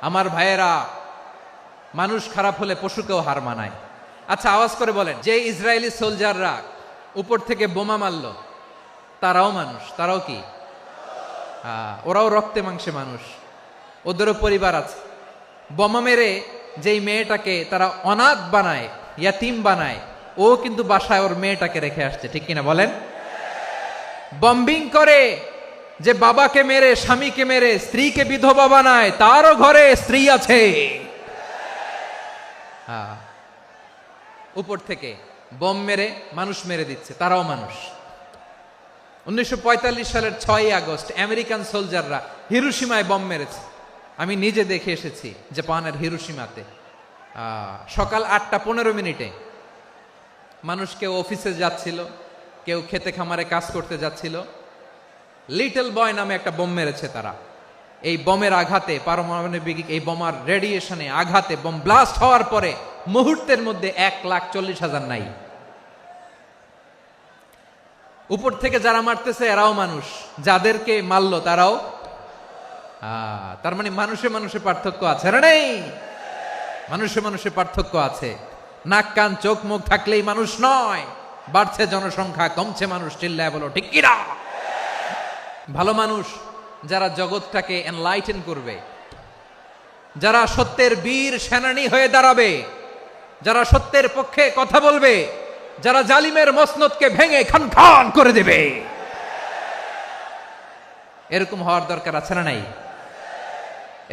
আমার ভাইয়েরা, মানুষ খারাপ হলে পশুকেও হার মানায়। আচ্ছা, আওয়াজ করে বলেন, যে ইসরায়েলি সোলজাররা উপর থেকে বোমা মারল তারাও মানুষ? তারাও কি? ওরাও রক্তে মাংসে মানুষ, ওদেরও পরিবার আছে। বোমা মেরে যেই মেয়েটাকে তারা অনাথ বানায়, ইয়াতিম বানায়, ও কিন্তু বাসায় ওর মেয়েটাকে রেখে আসছে, ঠিক কিনা বলেন? বম্বিং করে যে বাবাকে মেরে, স্বামীকে মেরে স্ত্রীকে বিধবা বানায়, তারও ঘরে স্ত্রী আছে। উপর থেকে বম মেরে মানুষ মেরে দিচ্ছে, তারাও মানুষ। 1945 সালের 6ই আগস্ট আমেরিকান সোলজাররা হিরোশিমায় বম মেরেছে। আমি নিজে দেখে এসেছি জাপানের হিরোশিমাতে। সকাল 8:15 মানুষ কেউ অফিসে যাচ্ছিল, কেউ খেতে খামারে কাজ করতে যাচ্ছিল। লিটল বয় নামে একটা বোম মেরেছে তারা। এই বোমের আঘাতে, পারমাণবিক এই বোমার রেডিয়েশনে আঘাতে বোম ব্লাস্ট হওয়ার পরে মুহূর্তের মধ্যে 1,40,000 নাই। উপর থেকে যারা মারতেছে এরাও মানুষ, যাদেরকে মারলো তারাও। তার মানে মানুষে মানুষে পার্থক্য আছে না? নেই? মানুষে মানুষে পার্থক্য আছে। নাক কান চোখ মুখ থাকলেই মানুষ নয়। বাড়ছে জনসংখ্যা, কমছে মানুষ, চিল্লায় বলো ঠিক কিনা? ভালো মানুষ যারা জগৎটাকে এনলাইটেন করবে, যারা সত্যের বীর সেনানী হয়ে দাঁড়াবে, যারা সত্যের পক্ষে কথা বলবে, যারা জালিমের মসনদকে ভেঙে খান খান করে দেবে, এরকম হওয়ার দরকার আছে না নাই?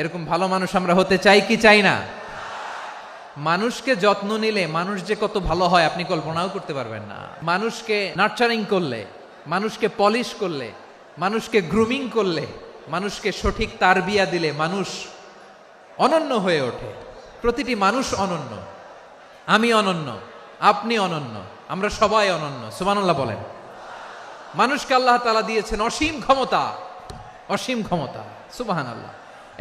এরকম ভালো মানুষ আমরা হতে চাই কি চাই না? মানুষকে যত্ন নিলে মানুষ যে কত ভালো হয় আপনি কল্পনাও করতে পারবেন না। মানুষকে নার্চারিং করলে, মানুষকে পলিশ করলে, মানুষকে গ্রুমিং করলে, মানুষকে সঠিক তারবিয়া দিলে মানুষ অনন্য হয়ে ওঠে। প্রতিটি মানুষ অনন্য। আমি অনন্য, আপনি অনন্য, আমরা সবাই অনন্য। সুবহানাল্লাহ বলেন। মানুষকে আল্লাহ তাআলা দিয়েছেন অসীম ক্ষমতা, অসীম ক্ষমতা। সুবহানাল্লাহ।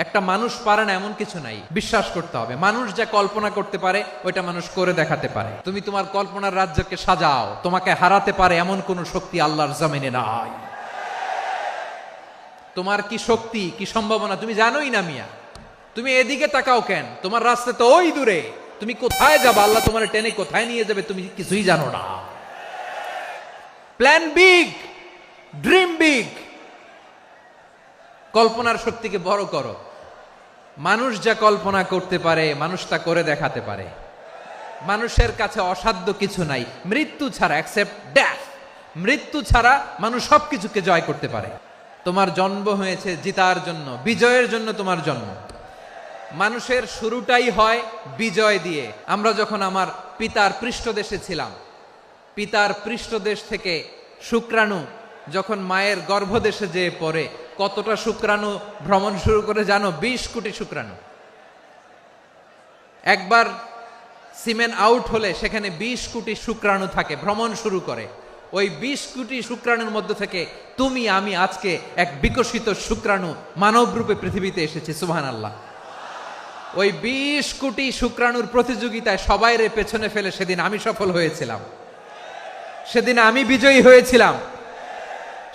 একটা মানুষ পারে না এমন কিছু নাই, বিশ্বাস করতে হবে। মানুষ যা কল্পনা করতে পারে ওইটা মানুষ করে দেখাতে পারে। তুমি তোমার কল্পনার রাজ্যকে সাজাও, তোমাকে হারাতে পারে এমন কোন শক্তি আল্লাহর জমিনে নাই। তোমার কি শক্তি, কি সম্ভাবনা তুমি জানোই না মিয়া। তুমি এদিকে তাকাও কেন? তোমার রাস্তা তো ওই দূরে। তুমি কোথায় যাবে, আল্লাহ তোমার টেনে কোথায় নিয়ে যাবে তুমি কিছুই জানো না। Plan big, dream big. কল্পনার শক্তিকে বড় করো। মানুষ যা কল্পনা করতে পারে মানুষ তা করে দেখাতে পারে। মানুষের কাছে অসাধ্য কিছু নাই মৃত্যু ছাড়া, এক্সেপ্ট ডেথ। মৃত্যু ছাড়া মানুষ সবকিছুকে জয় করতে পারে। তোমার জন্ম হয়েছে জিতার জন্য, বিজয়ের জন্য তোমার জন্ম। মানুষের শুরুটাই হয় বিজয় দিয়ে। আমরা যখন আমার পিতার পৃষ্ঠদেশে ছিলাম, পিতার পৃষ্ঠদেশ থেকে শুক্রাণু যখন মায়ের গর্ভদেশে যেয়ে পড়ে, কতটা শুক্রাণু ভ্রমণ শুরু করে জানো? 20 কোটি শুক্রাণু। একবার সিমেন আউট হলে সেখানে 20 কোটি শুক্রাণু থাকে, ভ্রমণ শুরু করে। ওই 20 কোটি শুক্রাণুর মধ্যে থেকে তুমি আমি আজকে এক বিকশিত শুক্রাণু মানব রূপে পৃথিবীতে এসেছি। সুবহানাল্লাহ। ওই 20 কোটি শুক্রাণুর প্রতিযোগিতায় সবাইরে পেছনে ফেলে সেদিন আমি সফল হয়েছিলাম, সেদিন আমি বিজয়ী হয়েছিলাম।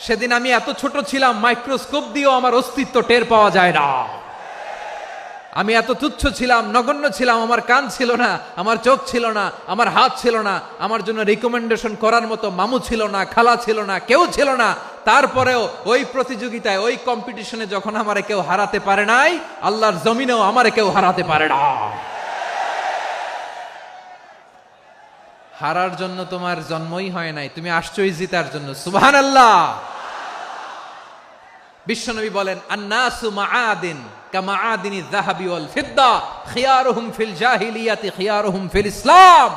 সেদিন আমি এত ছোট ছিলাম মাইক্রোস্কোপ দিয়েও আমার অস্তিত্ব টের পাওয়া যায় না। আমি এত তুচ্ছ ছিলাম, নগণ্য ছিলাম। আমার কান ছিল না, আমার চোখ ছিল না, আমার হাত ছিল না, আমার জন্য রিকমেন্ডেশন করার মতো মামু ছিল না, খালা ছিল না, কেউ ছিল না। তারপরেও ওই প্রতিযোগিতায়, ওই কম্পিটিশনে যখন আমারে কেউ হারাতে পারে নাই, আল্লাহর জমিনেও আমারে কেউ হারাতে পারে না। হারার জন্য তোমার জন্মই হয় নাই, তুমি আসছোই জিতার জন্য। সুবহানাল্লাহ। বিশ্বনবী বলেন, আন্নাসু মাআদিন কামাআদিনি যাহাবি ওয়াল ফিদ্দা খিয়ারুহুম ফিল জাহিলিয়াতি খিয়ারুহুম ফিল ইসলাম।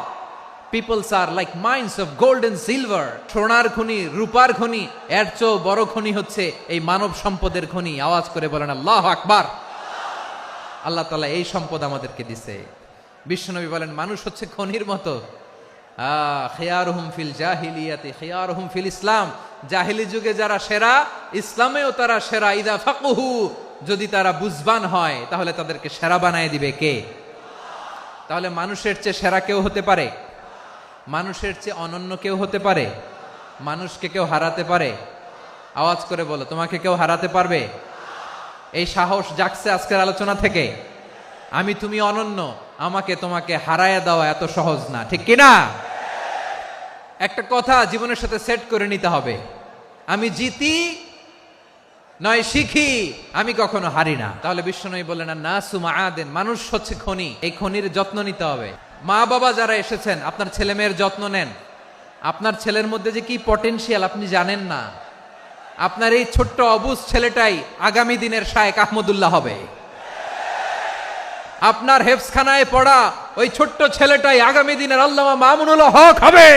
Peoples are like mines of gold and silver. সোনার খনি, রূপার খনি, এর চেয়েও বড় খনি হচ্ছে এই মানব সম্পদের খনি। আওয়াজ করে বলেন আল্লাহু আকবার। আল্লাহ তাআলা এই সম্পদ আমাদেরকে দিয়েছে। বিশ্বনবী বলেন, মানুষ হচ্ছে খনির মতো। খিয়ারুহুম ফিল জাহিলিয়াতি খিয়ারুহুম ফিল ইসলাম। জাহিলি যুগে যারা সেরা, ইসলামেও তারা সেরা। ইদা ফাকুহু, যদি তারা বুঝবান হয় তাহলে তাদেরকে সেরা বানায় দিবে কে? তাহলে মানুষের চেয়ে সেরা কেউ হতে পারে? মানুষের চেয়ে অনন্য কেউ হতে পারে? মানুষকে কেউ হারাতে পারে? আওয়াজ করে বলো, তোমাকে কেউ হারাতে পারবে? এই সাহস জাগছে আজকের আলোচনা থেকে? আমি তুমি অনন্য, আমাকে তোমাকে হারায়া দেওয়া এত সহজ না, ঠিক কিনা? একটা কথা জীবনের সাথে সেট করে নিতে হবে, আমি জিতি নয় শিখি, আমি কখনো হারি না। তাহলে বিশ্বনবী বললেন না সুমা আদেন, মানুষ হচ্ছে খনি, এই খনির যত্ন নিতে হবে। মা বাবা যারা এসেছেন, আপনার ছেলে মেয়ের যত্ন নেন। আপনার ছেলের মধ্যে যে কি পটেনশিয়াল আপনি জানেন না। আপনার এই ছোট্ট অবুজ ছেলেটাই আগামী দিনের শায়েখ আহমদুল্লাহ হবে। আপনার হেফসখানায় পড়া ওই ছোট্ট ছেলেটাই আগামী দিনের আল্লামা মামুনুল হক হবে।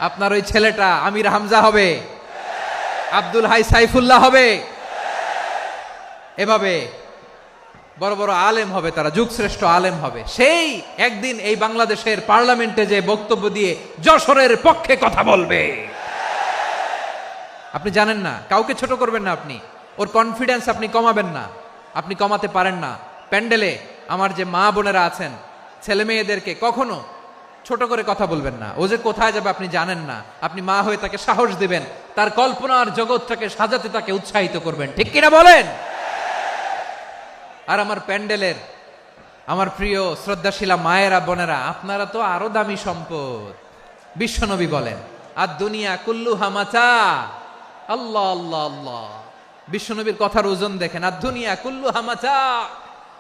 আপনার ওই ছেলেটা আমির হামজা হবে, আব্দুল হাই সাইফুল্লাহ হবে, এভাবে বড় বড় আলেম হবে, তারা যুগশ্রেষ্ঠ আলেম হবে। সেই একদিন এই বাংলাদেশের পার্লামেন্টে যে বক্তব্য দিয়ে যশোরের পক্ষে কথা বলবে। আপনি জানেন না, কাউকে ছোট করবেন না, আপনি ওর কনফিডেন্স আপনি কমাবেন না, আপনি কমাতে পারেন না। প্যান্ডেলে আমার যে মা বোনেরা আছেন, ছেলে মেয়েদেরকে কখনো ছোট করে কথা বলবেন না। ও যে কোথায় যাবে আপনি জানেন না, আপনি মা হয়ে তাকে সাহস দিবেন, তার কল্পনার জগৎটাকে সাজাতে তাকে উৎসাহিত করবেন, ঠিক কিনা বলেন? আর আমার প্যান্ডেলের আমার প্রিয় শ্রদ্ধাশীলা মায়েরা বোনেরা, আপনারা তো আরো দামি সম্পদ। বিশ্বনবী বলেন আর দুনিয়া কুল্লুহা মাতা। আল্লাহ আল্লাহ আল্লাহ, বিশ্বনবীর কথার ওজন দেখেন। আর দুনিয়া কুল্লুহা মাতা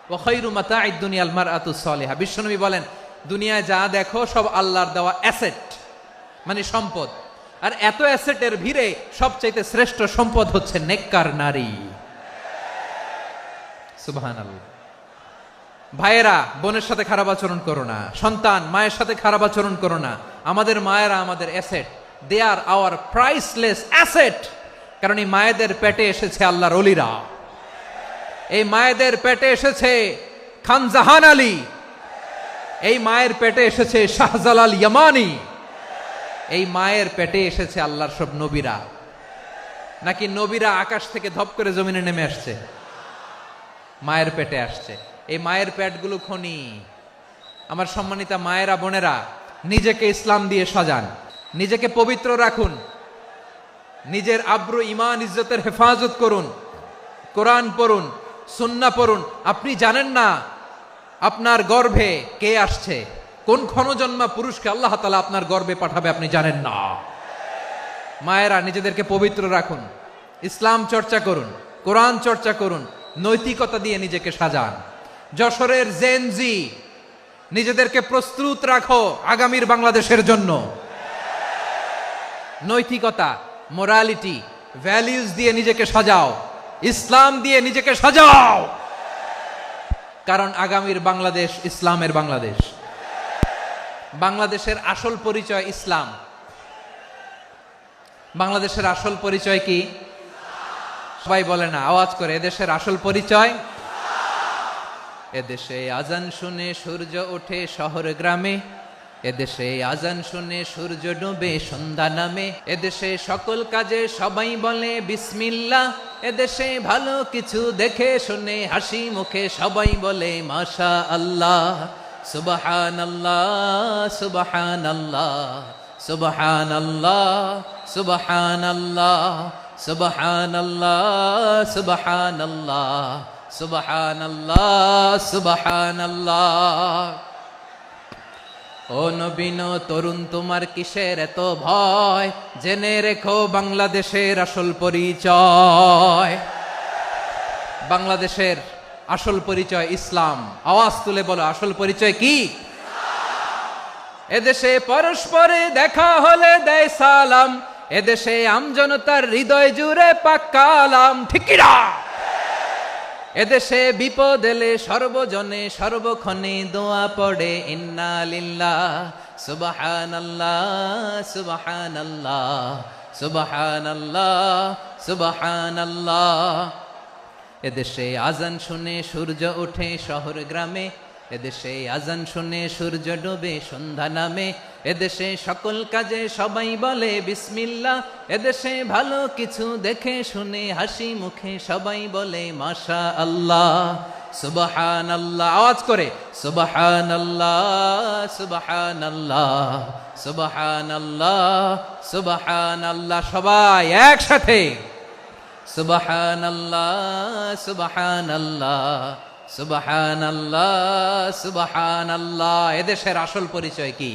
ওয়া খায়রু মাতা'আদ দুনিয়াল মারআতুস সালিহা। বিশ্বনবী বলেন দুনিয়ায় যা দেখো সব আল্লাহর দেওয়া অ্যাসেট, মানে সম্পদ। আর এত অ্যাসেটের ভিড়ে সবচাইতে শ্রেষ্ঠ সম্পদ হচ্ছে নেককার নারী। সুবহানাল্লাহ। ভাইয়েরা বোনের সাথে খারাপ আচরণ করো না, সন্তান মায়ের সাথে খারাপ আচরণ করো না। আমাদের মায়েরা আমাদের asset, they are our priceless asset. কারণ এই মায়েদের পেটে এসেছে আল্লাহর ওলিরা, এই মায়েদের পেটে এসেছে খান জাহান আলী, এই মায়ের পেটে এসেছে শাহজালাল ইয়ামানি, এই মায়ের পেটে এসেছে আল্লাহর সব নবীরা। নাকি নবীরা আকাশ থেকে ধপ করে জমিনে নেমে আসছে? মায়ের পেটে আসছে। এই মায়ের পেটগুলো খনি। আমার সম্মানিতা মায়েরা বোনেরা, নিজেকে ইসলাম দিয়ে সাজান, নিজেকে পবিত্র রাখুন, নিজের আব্রু ইমান ইজ্জতের হেফাজত করুন, কোরআন পড়ুন, সুন্নাহ পড়ুন। আপনি জানেন না আপনার গর্ভে কে আসছে, কোন ক্ষণজন্মা পুরুষকে আল্লাহ তাআলা আপনার গর্ভে পাঠাবে আপনি জানেন না। মায়েরা নিজেদেরকে পবিত্র রাখুন, ইসলাম চর্চা করুন, কোরআন চর্চা করুন, নৈতিকতা দিয়ে নিজেকে সাজান। যশোরের জেনজি, নিজেদেরকে প্রস্তুত রাখো আগামীর বাংলাদেশের জন্য। নৈতিকতা, মোরালিটি, ভ্যালিউজ দিয়ে নিজেকে সাজাও, ইসলাম দিয়ে নিজেকে সাজাও। কারণ আগামীর বাংলাদেশ ইসলামের বাংলাদেশ। বাংলাদেশের আসল পরিচয় ইসলাম। বাংলাদেশের আসল পরিচয় কি? সবাই বলে না, আওয়াজ করে, এদেশের আসল পরিচয়। এদেশে আজান শুনে সূর্য ওঠে শহর গ্রামে, এদেশে আজান শুনে সূর্য ডুবে সন্ধ্যা নামে, এদেশে সকল কাজে সবাই বলে বিসমিল্লাহ, এদেশে ভালো কিছু দেখে শুনে হাসি মুখে সবাই বলে মাশা আল্লাহ। সুবহানাল্লাহ সুবহানাল্লাহ সুবহানাল্লাহ সুবহানাল্লাহ সুবহানাল্লাহ সুবহানাল্লাহ সুবহানাল্লাহ সুবহানাল্লাহ। ও নবীন তরুণ, তোমার কিসের এত ভয়? জেনে রেখো বাংলাদেশের আসল পরিচয়। বাংলাদেশের আসল পরিচয় ইসলাম। আওয়াজ তুলে বলো, আসল পরিচয় কি? এদেশে পরস্পরে দেখা হলে দেয় সালাম, এদেশে আমজনতার হৃদয় জুড়ে পাক্কা আলাম, ঠিক কি না? এদেশে বিপদ এলে সর্বজনে সর্বক্ষণে দোয়া পড়ে ইন্না লিল্লাহ সুবহানাল্লাহ সুবহানাল্লাহ সুবহানাল্লাহ সুবহানাল্লাহ। এদেশে আজান শুনে সূর্য ওঠে শহর গ্রামে, এদেশে আজান শুনে সূর্য ডুবে সন্ধ্যা নামে, এদেশে সকল কাজে সবাই বলে বিসমিল্লাহ, এদেশে ভালো কিছু দেখে শুনে হাসি মুখে সবাই বলে মাশা আল্লাহ। সুবহানাল্লাহ, আওয়াজ করে সুবহানাল্লাহ সুবহানাল্লাহ সুবহানাল্লাহ সুবহানাল্লাহ। সবাই একসাথে সুবহানাল্লাহ সুবহানাল্লাহ সুবহানাল্লাহ, সুবহানাল্লাহ। এদেশের আসল পরিচয় কি?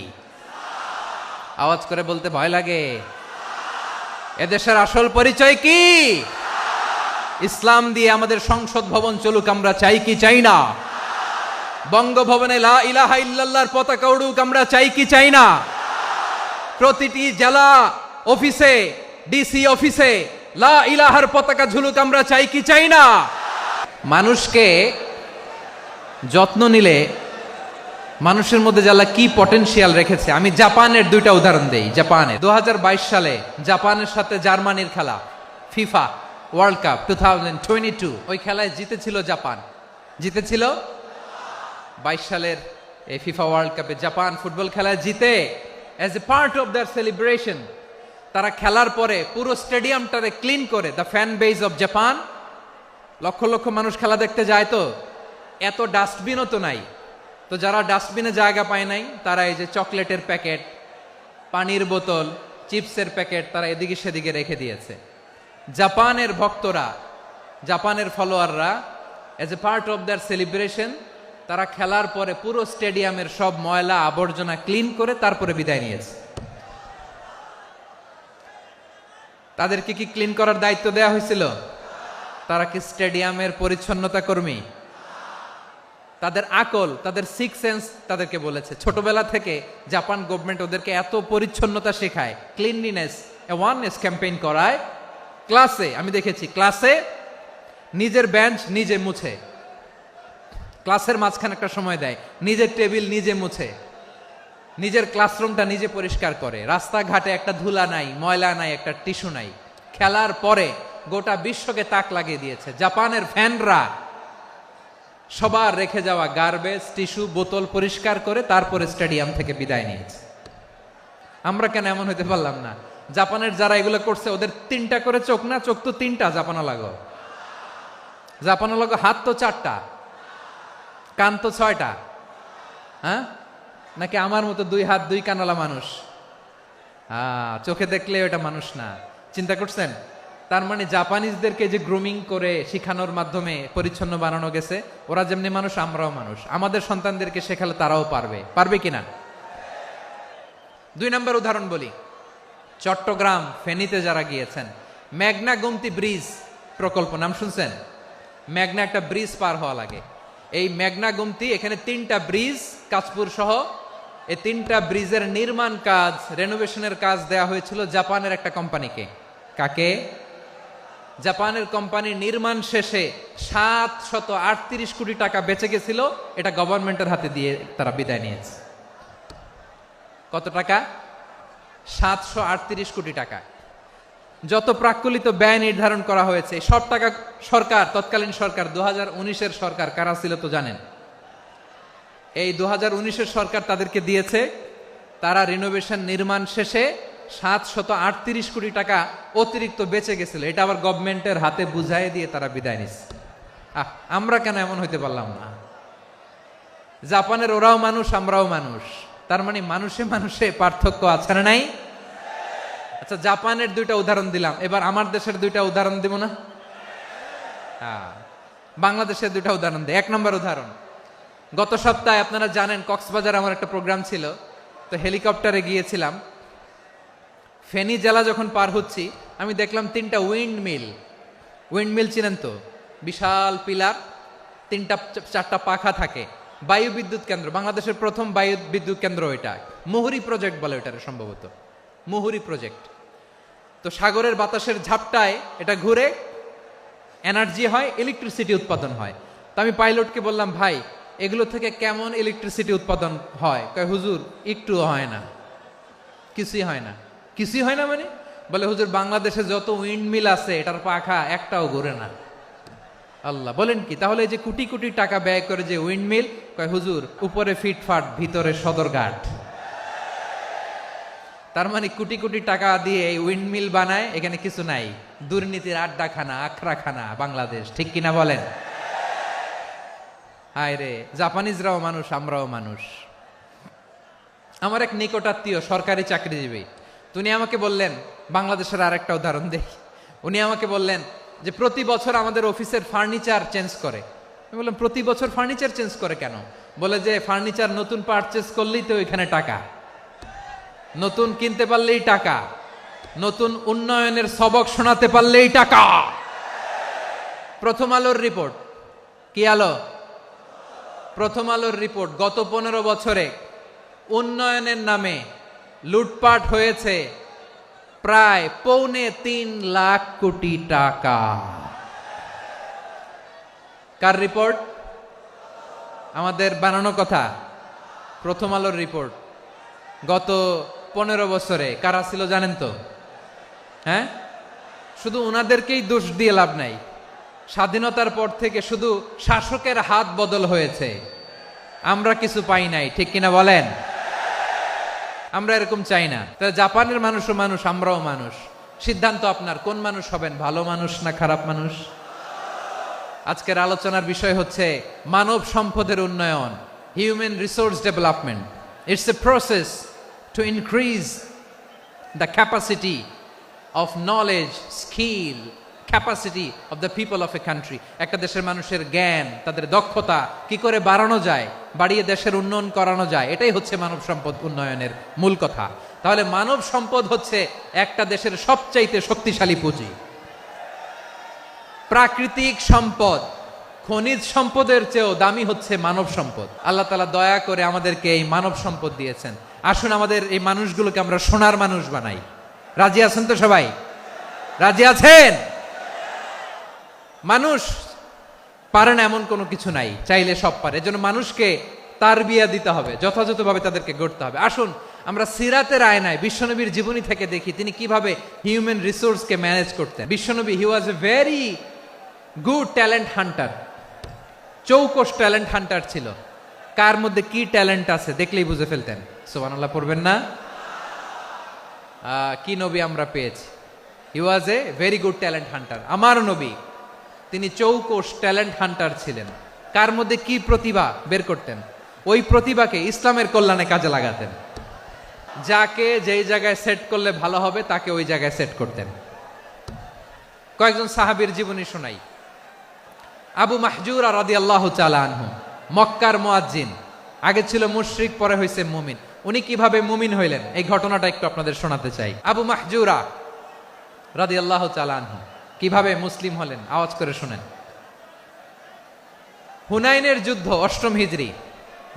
আওয়াজ করে বলতে ভয় লাগে। এদেশের আসল পরিচয় কি? ইসলাম দিয়ে আমাদের সংসদ ভবন চলুক, আমরা চাই কি চাই না? বঙ্গভবনে লা ইলাহা ইল্লাল্লাহর পতাকা উড়ুক, আমরা চাই কি চাই না? প্রতিটি জেলা অফিসে, ডিসি অফিসে লা ইলাহার পতাকা ঝুলুক, আমরা চাই কি চাই না? মানুষকে যত্ন নিলে মানুষের মধ্যে যারা কি পটেনশিয়াল রেখেছে। আমি জাপানের দুইটা উদাহরণ দেই। জাপানের 2022 সালে জাপানের সাথে জার্মানির খেলা, ফিফা ওয়ার্ল্ড কাপ 2022, ওই খেলায় জিতেছিল জাপান। জিতেছিল 22 সালের এই ফিফা ওয়ার্ল্ড কাপে জাপান ফুটবল খেলায় জিতে as a part of their celebration তারা খেলার পরে পুরো স্টেডিয়ামটারে ক্লিন করে, the fan base of Japan. লক্ষ লক্ষ মানুষ খেলা দেখতে যায়, তো এত ডাস্টবিনও তো নাই। তো যারা ডাস্টবিনে জায়গা পায় নাই তারা এই যে চকলেটের প্যাকেট, পানির বোতল, চিপসের প্যাকেট তারা এদিকে সেদিকে রেখে দিয়েছে। জাপানের ভক্তরা, জাপানের ফলোয়াররা as a part of their celebration তারা খেলার পরে পুরো স্টেডিয়ামের সব ময়লা আবর্জনা ক্লিন করে তারপরে বিদায় নিয়েছে। তাদেরকে কি ক্লিন করার দায়িত্ব দেয়া হয়েছিল? তারা কি স্টেডিয়ামের পরিচ্ছন্নতা কর্মী? তাদের আকল, তাদের সিক্স সেন্স তাদেরকে বলেছে। ছোটবেলা থেকে জাপান গভর্নমেন্ট ওদেরকে এত পরিচ্ছন্নতা শেখায়, ক্লিনলিনেস অ্যাওয়ারনেস ক্যাম্পেইন করায়। ক্লাসে আমি দেখেছি, ক্লাসে নিজের বেঞ্চ নিজে মুছে, ক্লাসের মাঝখানে একটা সময় দেয়, নিজের টেবিল নিজে মুছে, নিজের ক্লাসরুমটা নিজে পরিষ্কার করে। রাস্তাঘাটে একটা ধুলা নাই, ময়লা নাই, একটা টিস্যু নাই। খেলার পরে গোটা বিশ্বকে তাক লাগিয়ে দিয়েছে। জাপানের ফ্যানরা সবার রেখে যাওয়া গার্বেজ, টিস্যু, বোতল পরিষ্কার করে তারপরে স্টেডিয়াম থেকে বিদায় নিয়েছে। আমরা কেন এমন হইতে পারলাম না? জাপানের যারা এগুলো করছে ওদের 3টা করে চোখ না? চোখ তো 3টা। জাপানা লাগো, জাপানা লাগো। হাত তো 4টা, কান তো 6টা। হ্যাঁ, নাকি আমার মতো 2 হাত 2 কানালা মানুষ? চোখে দেখলে ওটা মানুষ না। চিন্তা করছেন? তার মানে জাপানিজদেরকে যে গ্রুমিং করে শিখানোর মাধ্যমে পরিচ্ছন্ন বানানো গেছে। ওরা যেমনি মানুষ, আমরাও মানুষ। আমাদের সন্তানদেরকে শেখালে তারাও পারবে। পারবে কিনা? 2 নম্বর উদাহরণ বলি। চট্টগ্রাম ফেনীতে যারা গিয়েছেন, মেঘনা গোমতী ব্রিজ প্রকল্প নাম শুনছেন? মেঘনা একটা ব্রিজ পার হওয়া লাগে। এই মেঘনা গোমতী, এখানে 3টা ব্রিজ, কাঁচপুর সহ এই 3টা ব্রিজের নির্মাণ কাজ, রেনোভেশনের কাজ দেয়া হয়েছিল জাপানের একটা কোম্পানিকে। কাকে? জাপানের কোম্পানির নির্মাণ শেষে 738 কোটি টাকা বেঁচে গেছিল। এটা গভর্নমেন্টের হাতে দিয়ে তারা বিদায় নিয়েছে। কত টাকা? 738 কোটি টাকা। যত প্রাক্কলিত ব্যয় নির্ধারণ করা হয়েছে সব টাকা সরকার, তৎকালীন সরকার 2019-এর সরকার, কারা ছিল তো জানেন? এই 2019-এর সরকার তাদেরকে দিয়েছে। তারা রিনোভেশন নির্মাণ শেষে 738 কোটি টাকা অতিরিক্ত বেঁচে গেছিল। এটা আবার গভর্নমেন্টের হাতে বুঝাই দিয়ে তারা বিদায় নিচ্ছে। আমরা কেন এমন হইতে পারলাম না? জাপানের ওরাও মানুষ, আমরাও মানুষ। তার মানে মানুষে মানুষে পার্থক্য আছে না নাই? আচ্ছা, জাপানের 2টা উদাহরণ দিলাম, এবার আমার দেশের 2টা উদাহরণ দিব না? বাংলাদেশের 2টা উদাহরণ দেয়। 1 নম্বর উদাহরণ, গত সপ্তাহে আপনারা জানেন কক্সবাজার আমার একটা প্রোগ্রাম ছিল, তো হেলিকপ্টারে গিয়েছিলাম। ফেনী জেলা যখন পার হচ্ছি আমি দেখলাম 3টা উইন্ডমিল। উইন্ডমিল চিনেন তো? বিশাল পিলার, 3টা 4টা পাখা থাকে। বায়ু বিদ্যুৎ কেন্দ্র, বাংলাদেশের প্রথম বায়ু বিদ্যুৎ কেন্দ্র এটা। মুহুরী প্রজেক্ট বলে এটারে সম্ভবত, মুহুরী প্রজেক্ট। তো সাগরের বাতাসের ঝাপটায় এটা ঘুরে এনার্জি হয়, ইলেকট্রিসিটি উৎপাদন হয়। তো আমি পাইলটকে বললাম, ভাই এগুলো থেকে কেমন ইলেকট্রিসিটি উৎপাদন হয়? কয়, হুজুর একটুও হয় না, কিছুই হয় না। কিছুই হয় না মানে? বলে, হুজুর বাংলাদেশে যত উইন্ডমিল আছে এটার পাখা একটাও ঘুরে না। আল্লাহ, বলেন কি? তাহলে এই যে কোটি কোটি টাকা ব্যয় করে যে উইন্ডমিল, কয় হুজুর উপরে ফিটফাট, ভিতরে সদরঘাট। তার মানে কোটি কোটি টাকা দিয়ে এই উইন্ডমিল বানায়, এখানে কিছু নাই। দুর্নীতির আড্ডাখানা, আখড়াখানা বাংলাদেশ, ঠিক কিনা বলেন? হায় রে, জাপানিজরাও মানুষ, আমরাও মানুষ। আমার এক নিকটাত্মীয় সরকারি চাকরিজীবী, উনি আমাকে বললেন, বাংলাদেশের আরেকটা উদাহরণ দেখি। উনি আমাকে বললেন যে প্রতি বছর আমাদের অফিসের ফার্নিচার চেঞ্জ করে। আমি বললাম প্রতি বছর ফার্নিচার চেঞ্জ করে কেন? বলে যে ফার্নিচার নতুন পারচেজ করলেই তো এখানে টাকা, নতুন কিনতে পারলেই টাকা, নতুন উন্নয়নের সবক শোনাতে পারলেই টাকা। প্রথম আলোর রিপোর্ট, কি আলো? প্রথম আলোর রিপোর্ট, গত 15 বছরে উন্নয়নের নামে লুটপাট হয়েছে প্রায় 3.25 লাখ কোটি টাকা। কার রিপোর্ট? আমাদের বানানো কথা। প্রথম আলোর রিপোর্ট। গত 15 বছরে কারা ছিল জানেন তো? হ্যাঁ, শুধু ওনাদেরকেই দোষ দিয়ে লাভ নাই। স্বাধীনতার পর থেকে শুধু শাসকের হাত বদল হয়েছে, আমরা কিছু পাই নাই। ঠিক কিনা বলেন? আমরা এরকম চাই না। তাহলে জাপানের মানুষও মানুষ, আমরাও মানুষ। সিদ্ধান্ত আপনার, কোন মানুষ হবেন, ভালো মানুষ না খারাপ মানুষ? আজকের আলোচনার বিষয় হচ্ছে মানব সম্পদের উন্নয়ন, human resource development. It's a process to increase the capacity of knowledge, skill, capacity of the people of a country. একটা দেশের মানুষের জ্ঞান, তাদের দক্ষতা কি করে বাড়ানো যায়, বাড়িয়ে দেশের উন্নয়ন করানো যায়, এটাই হচ্ছে মানব সম্পদ উন্নয়নের মূল কথা। তাহলে মানব সম্পদ হচ্ছে একটা দেশের সবচাইতে শক্তিশালী পুঁজি। প্রাকৃতিক সম্পদ, খনিজ সম্পদের চেয়েও দামি হচ্ছে মানব সম্পদ। আল্লাহ তাআলা দয়া করে আমাদেরকে এই মানব সম্পদ দিয়েছেন। আসুন আমাদের এই মানুষগুলোকে আমরা সোনার মানুষ বানাই। রাজি আছেন তো সবাই? রাজি আছেন? মানুষ পারে না এমন কোনো কিছু নাই, চাইলে সব পারে। এজন্য মানুষকে তারবিয়া দিতে হবে, যথাযথভাবে তাদেরকে গড়তে হবে। আসুন আমরা সিরাতের আয়নায় বিশ্বনবীর জীবনী থেকে দেখি তিনি কিভাবে হিউম্যান রিসোর্সকে ম্যানেজ করতেন। বিশ্বনবী, he was a very good talent hunter, চৌকস ট্যালেন্ট হান্টার ছিল। কার মধ্যে কি ট্যালেন্ট আছে দেখলেই বুঝে ফেলতেন। সুবহানাল্লাহ পড়বেন না? কি নবী আমরা পেয়েছি! He was a very good talent hunter. আমার নবী তিনি চৌকস ট্যালেন্ট হান্টার ছিলেন। কার মধ্যে কি প্রতিভা বের করতেন, ওই প্রতিভাকে ইসলামের কল্যাণে কাজে লাগাতেন। যাকে যেই জায়গায় সেট করলে ভালো হবে তাকে ওই জায়গায় সেট করতেন। কয়েকজন সাহাবীর জীবনী শোনাই। আবু মাহজুরা রাদিয়াল্লাহু তাআলা আনহু, মক্কার মুয়াজ্জিন, আগে ছিল মুশরিক, পরে হয়েছে মুমিন। উনি কিভাবে মুমিন হইলেন এই ঘটনাটা একটু আপনাদের শোনাতে চাই। আবু মাহজুরা রাদিয়াল্লাহু তাআলা আনহু কিভাবে মুসলিম হলেন, আওয়াজ করে শুনেন। হুনাইনের যুদ্ধ, 8ম হিজরি,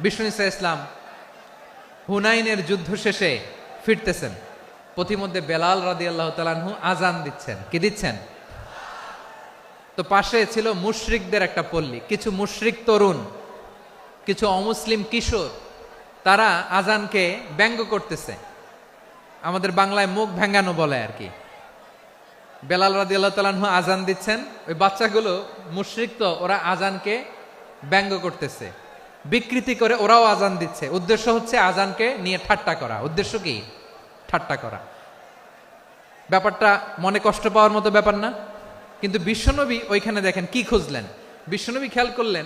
বিষ্ণু ঈসা ইসলাম হুনাইনের যুদ্ধ শেষে ফিরতেছেন। পথিমধ্যে বেলাল রাদিয়াল্লাহু তাআলা আনহু আজান দিচ্ছেন। কি দিচ্ছেন? তো পাশে ছিল মুশরিকদের একটা পল্লী, কিছু মুশরিক তরুণ, কিছু অমুসলিম কিশোর, তারা আজানকে ব্যঙ্গ করতেছে। আমাদের বাংলায় মুখ ভেঙ্গানো বলে আর কি। বেলাল রাদিয়াল্লাহু তাআলা আনহু আজান দিচ্ছেন, ওই বাচ্চাগুলো মুশরিক, তো ওরা আজানকে ব্যঙ্গ করতেছে, বিকৃতি করে ওরাও আজান দিচ্ছে। উদ্দেশ্য হচ্ছে আজানকে নিয়ে ঠাট্টা করা। উদ্দেশ্য কি? ঠাট্টা করা। ব্যাপারটা মনে কষ্ট পাওয়ার মতো ব্যাপার না? কিন্তু বিশ্বনবী ওইখানে দেখেন কি খুঁজলেন। বিশ্বনবী খেয়াল করলেন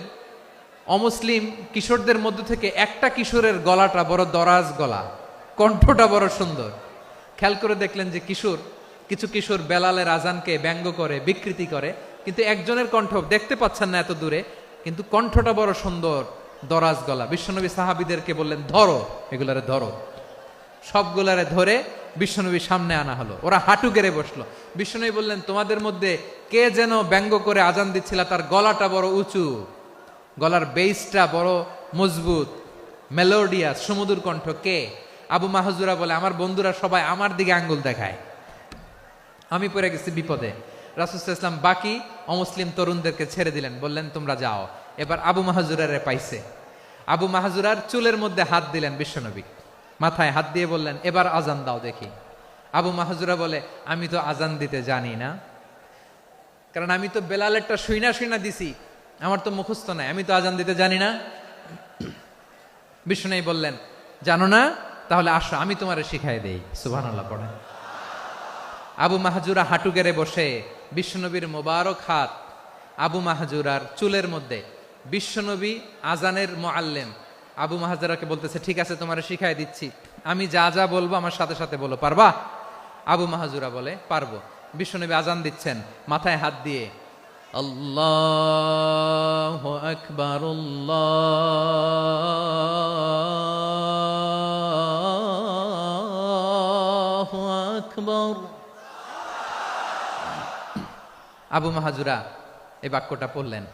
অমুসলিম কিশোরদের মধ্য থেকে একটা কিশোরের গলাটা বড় দরাজ গলা, কণ্ঠটা বড় সুন্দর। খেয়াল করে দেখলেন যে কিছু কিশোর বেলালের আজানকে ব্যঙ্গ করে, বিকৃতি করে, কিন্তু একজনের কণ্ঠ দেখতে পাচ্ছেন না এত দূরে, কিন্তু কণ্ঠটা বড় সুন্দর, দরাজ গলা। বিশ্বনবী সাহাবীদেরকে বললেন, ধরো এগুলারে, ধরো। সবগুলারে ধরে বিশ্বনবীর সামনে আনা হলো। ওরা হাঁটু গেড়ে বসলো। বিশ্বনবী বললেন, তোমাদের মধ্যে কে যেন ব্যঙ্গ করে আজান দিচ্ছিল, তার গলাটা বড় উঁচু, গলার বেসটা বড় মজবুত, মেলোডিয়াস, সুমধুর কণ্ঠ। কে? আবু মাহজুরা বলে, আমার বন্ধুরা সবাই আমার দিকে আঙ্গুল দেখায়, আমি পড়ে গেছি বিপদে। রাসূল সাল্লাল্লাহু আলাইহি ওয়াসাল্লাম বাকি অমুসলিম তরুণদেরকে ছেড়ে দিলেন, বললেন তোমরা যাও। এবার আবু মাহজুরারে পাইছে। আবু মাহজুরার চুলের মধ্যে হাত দিলেন বিশ্বনবী, মাথায় হাত দিয়ে বললেন, এবার আজান দাও দেখি। আবু মাহজুরা বলে, আমি তো আজান দিতে জানি না, কারণ আমি তো বেলালেরটা শুইনা দিছি, আমার তো মুখস্থ নাই, আমি তো আজান দিতে জানি না। বিশ্বনবী বললেন, জানো না? তাহলে আসো আমি তোমারে শিখাই দেই। সুবহানাল্লাহ পড়েন। আবু মাহজুরা হাঁটু গেড়ে বসে, বিশ্বনবীর মোবারক হাত আবু মাহজুরার চুলের মধ্যে। বিশ্বনবী আজানের মুআল্লিম আবু মাহজুরাকে বলতেছে, ঠিক আছে তোমারে শিখাই দিচ্ছি, আমি যা যা বলবো আমার সাথে সাথে বলো, পারবা? আবু মাহজুরা বলে, পারবো। বিশ্বনবী আজান দিচ্ছেন, মাথায় হাত দিয়ে আল্লাহু আকবার, আল্লাহু আকবার। আবু মাহাজুরা এই বাক্যটা পড়লেন।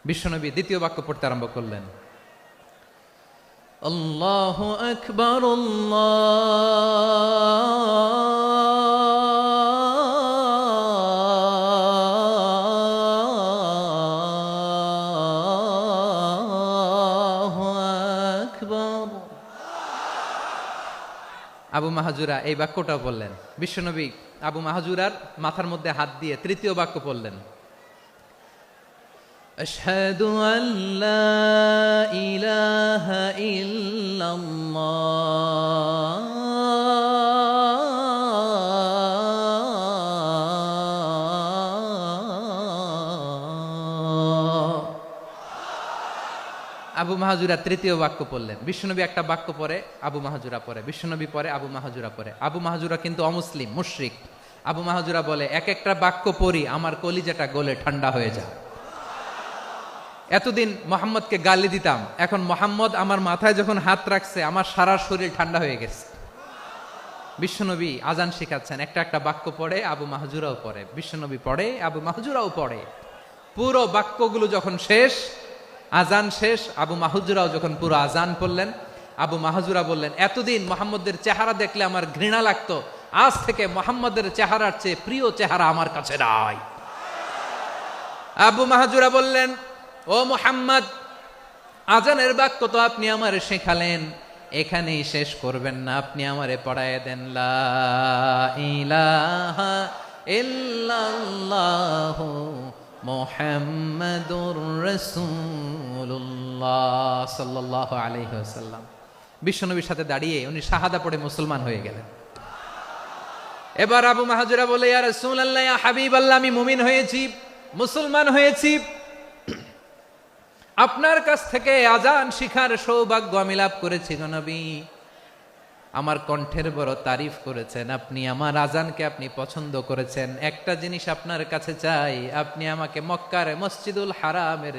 বিশ্বনবী দ্বিতীয় বাক্য পড়তে আরম্ভ করলেন, আল্লাহু আকবার, আল্লাহু আকবার। আবু মাহাজুরা এই বাক্যটাও বললেন। বিশ্বনবী আবু মাহাজুরার মাথার মধ্যে হাত দিয়ে তৃতীয় বাক্য পড়লেন, আশহাদু আল্লা ইলাহা ইল্লাল্লাহ আবু মাহাজুরা তৃতীয় বাক্য পড়লেন। বিশ্বনবী একটা বাক্য পরে আবু মাহাজুরা পরে, বিশ্বনবী পরে আবু মাহাজুরা পরে। আবু মাহাজুরা কিন্তু অমুসলিম, মুশরিক। আবু মাহাজুরা বলে, এক একটা বাক্য পড়ি আমার কলিজাটা গলে ঠান্ডা হয়ে যায়। এতদিন মোহাম্মদকে গালি দিতাম, এখন মোহাম্মদ আমার মাথায় যখন হাত রাখছে আমার সারা শরীর ঠান্ডা হয়ে গেছে। বিশ্বনবী আজান শিখাচ্ছেন, একটা একটা বাক্য পড়ে আবু মাহাজুরাও পড়ে, বিশ্বনবী পড়ে আবু মাহাজুরাও পড়ে। পুরো বাক্যগুলো যখন শেষ, আজান শেষ, আবু মাহাজুরাও যখন পুরো আজান পড়লেন, আবু মাহাজুরা বললেন, এতদিন মোহাম্মদের চেহারা দেখলে আমার ঘৃণা লাগতো, আজ থেকে মোহাম্মদের চেহারার চেয়ে প্রিয় চেহারা আমার কাছে নাই। আবু মাহাজুরা বললেন, ও মুহাম্মদ, আজানের বাক্য তো আপনি আমারে শেখালেন, এখানেই শেষ করবেন না, আপনি আমারে পড়ায় দেন, লা ইলাহা ইল্লাল্লাহু মুহাম্মাদুর রাসূলুল্লাহ সাল্লাল্লাহু আলাইহি ওয়াসাল্লাম। বিশ্বনবীর সাথে দাঁড়িয়ে উনি শাহাদা পড়ে মুসলমান হয়ে গেলেন। এবার আবু মাহাজুরা বলে, ইয়া রাসূলুল্লাহ, ইয়া হাবিবাল্লাহ, আমি মুমিন হয়েছি, মুসলমান হয়েছি, আপনার কাছ থেকে আজান শিখার সৌভাগ্য আমি লাভ করেছি গো নবী। আমার কণ্ঠের বড় তারিফ করেছেন আপনি, আমার আজানকে আপনি পছন্দ করেছেন। একটা জিনিস আপনার কাছে চাই, আপনি আমাকে মক্কার মসজিদুল হারামের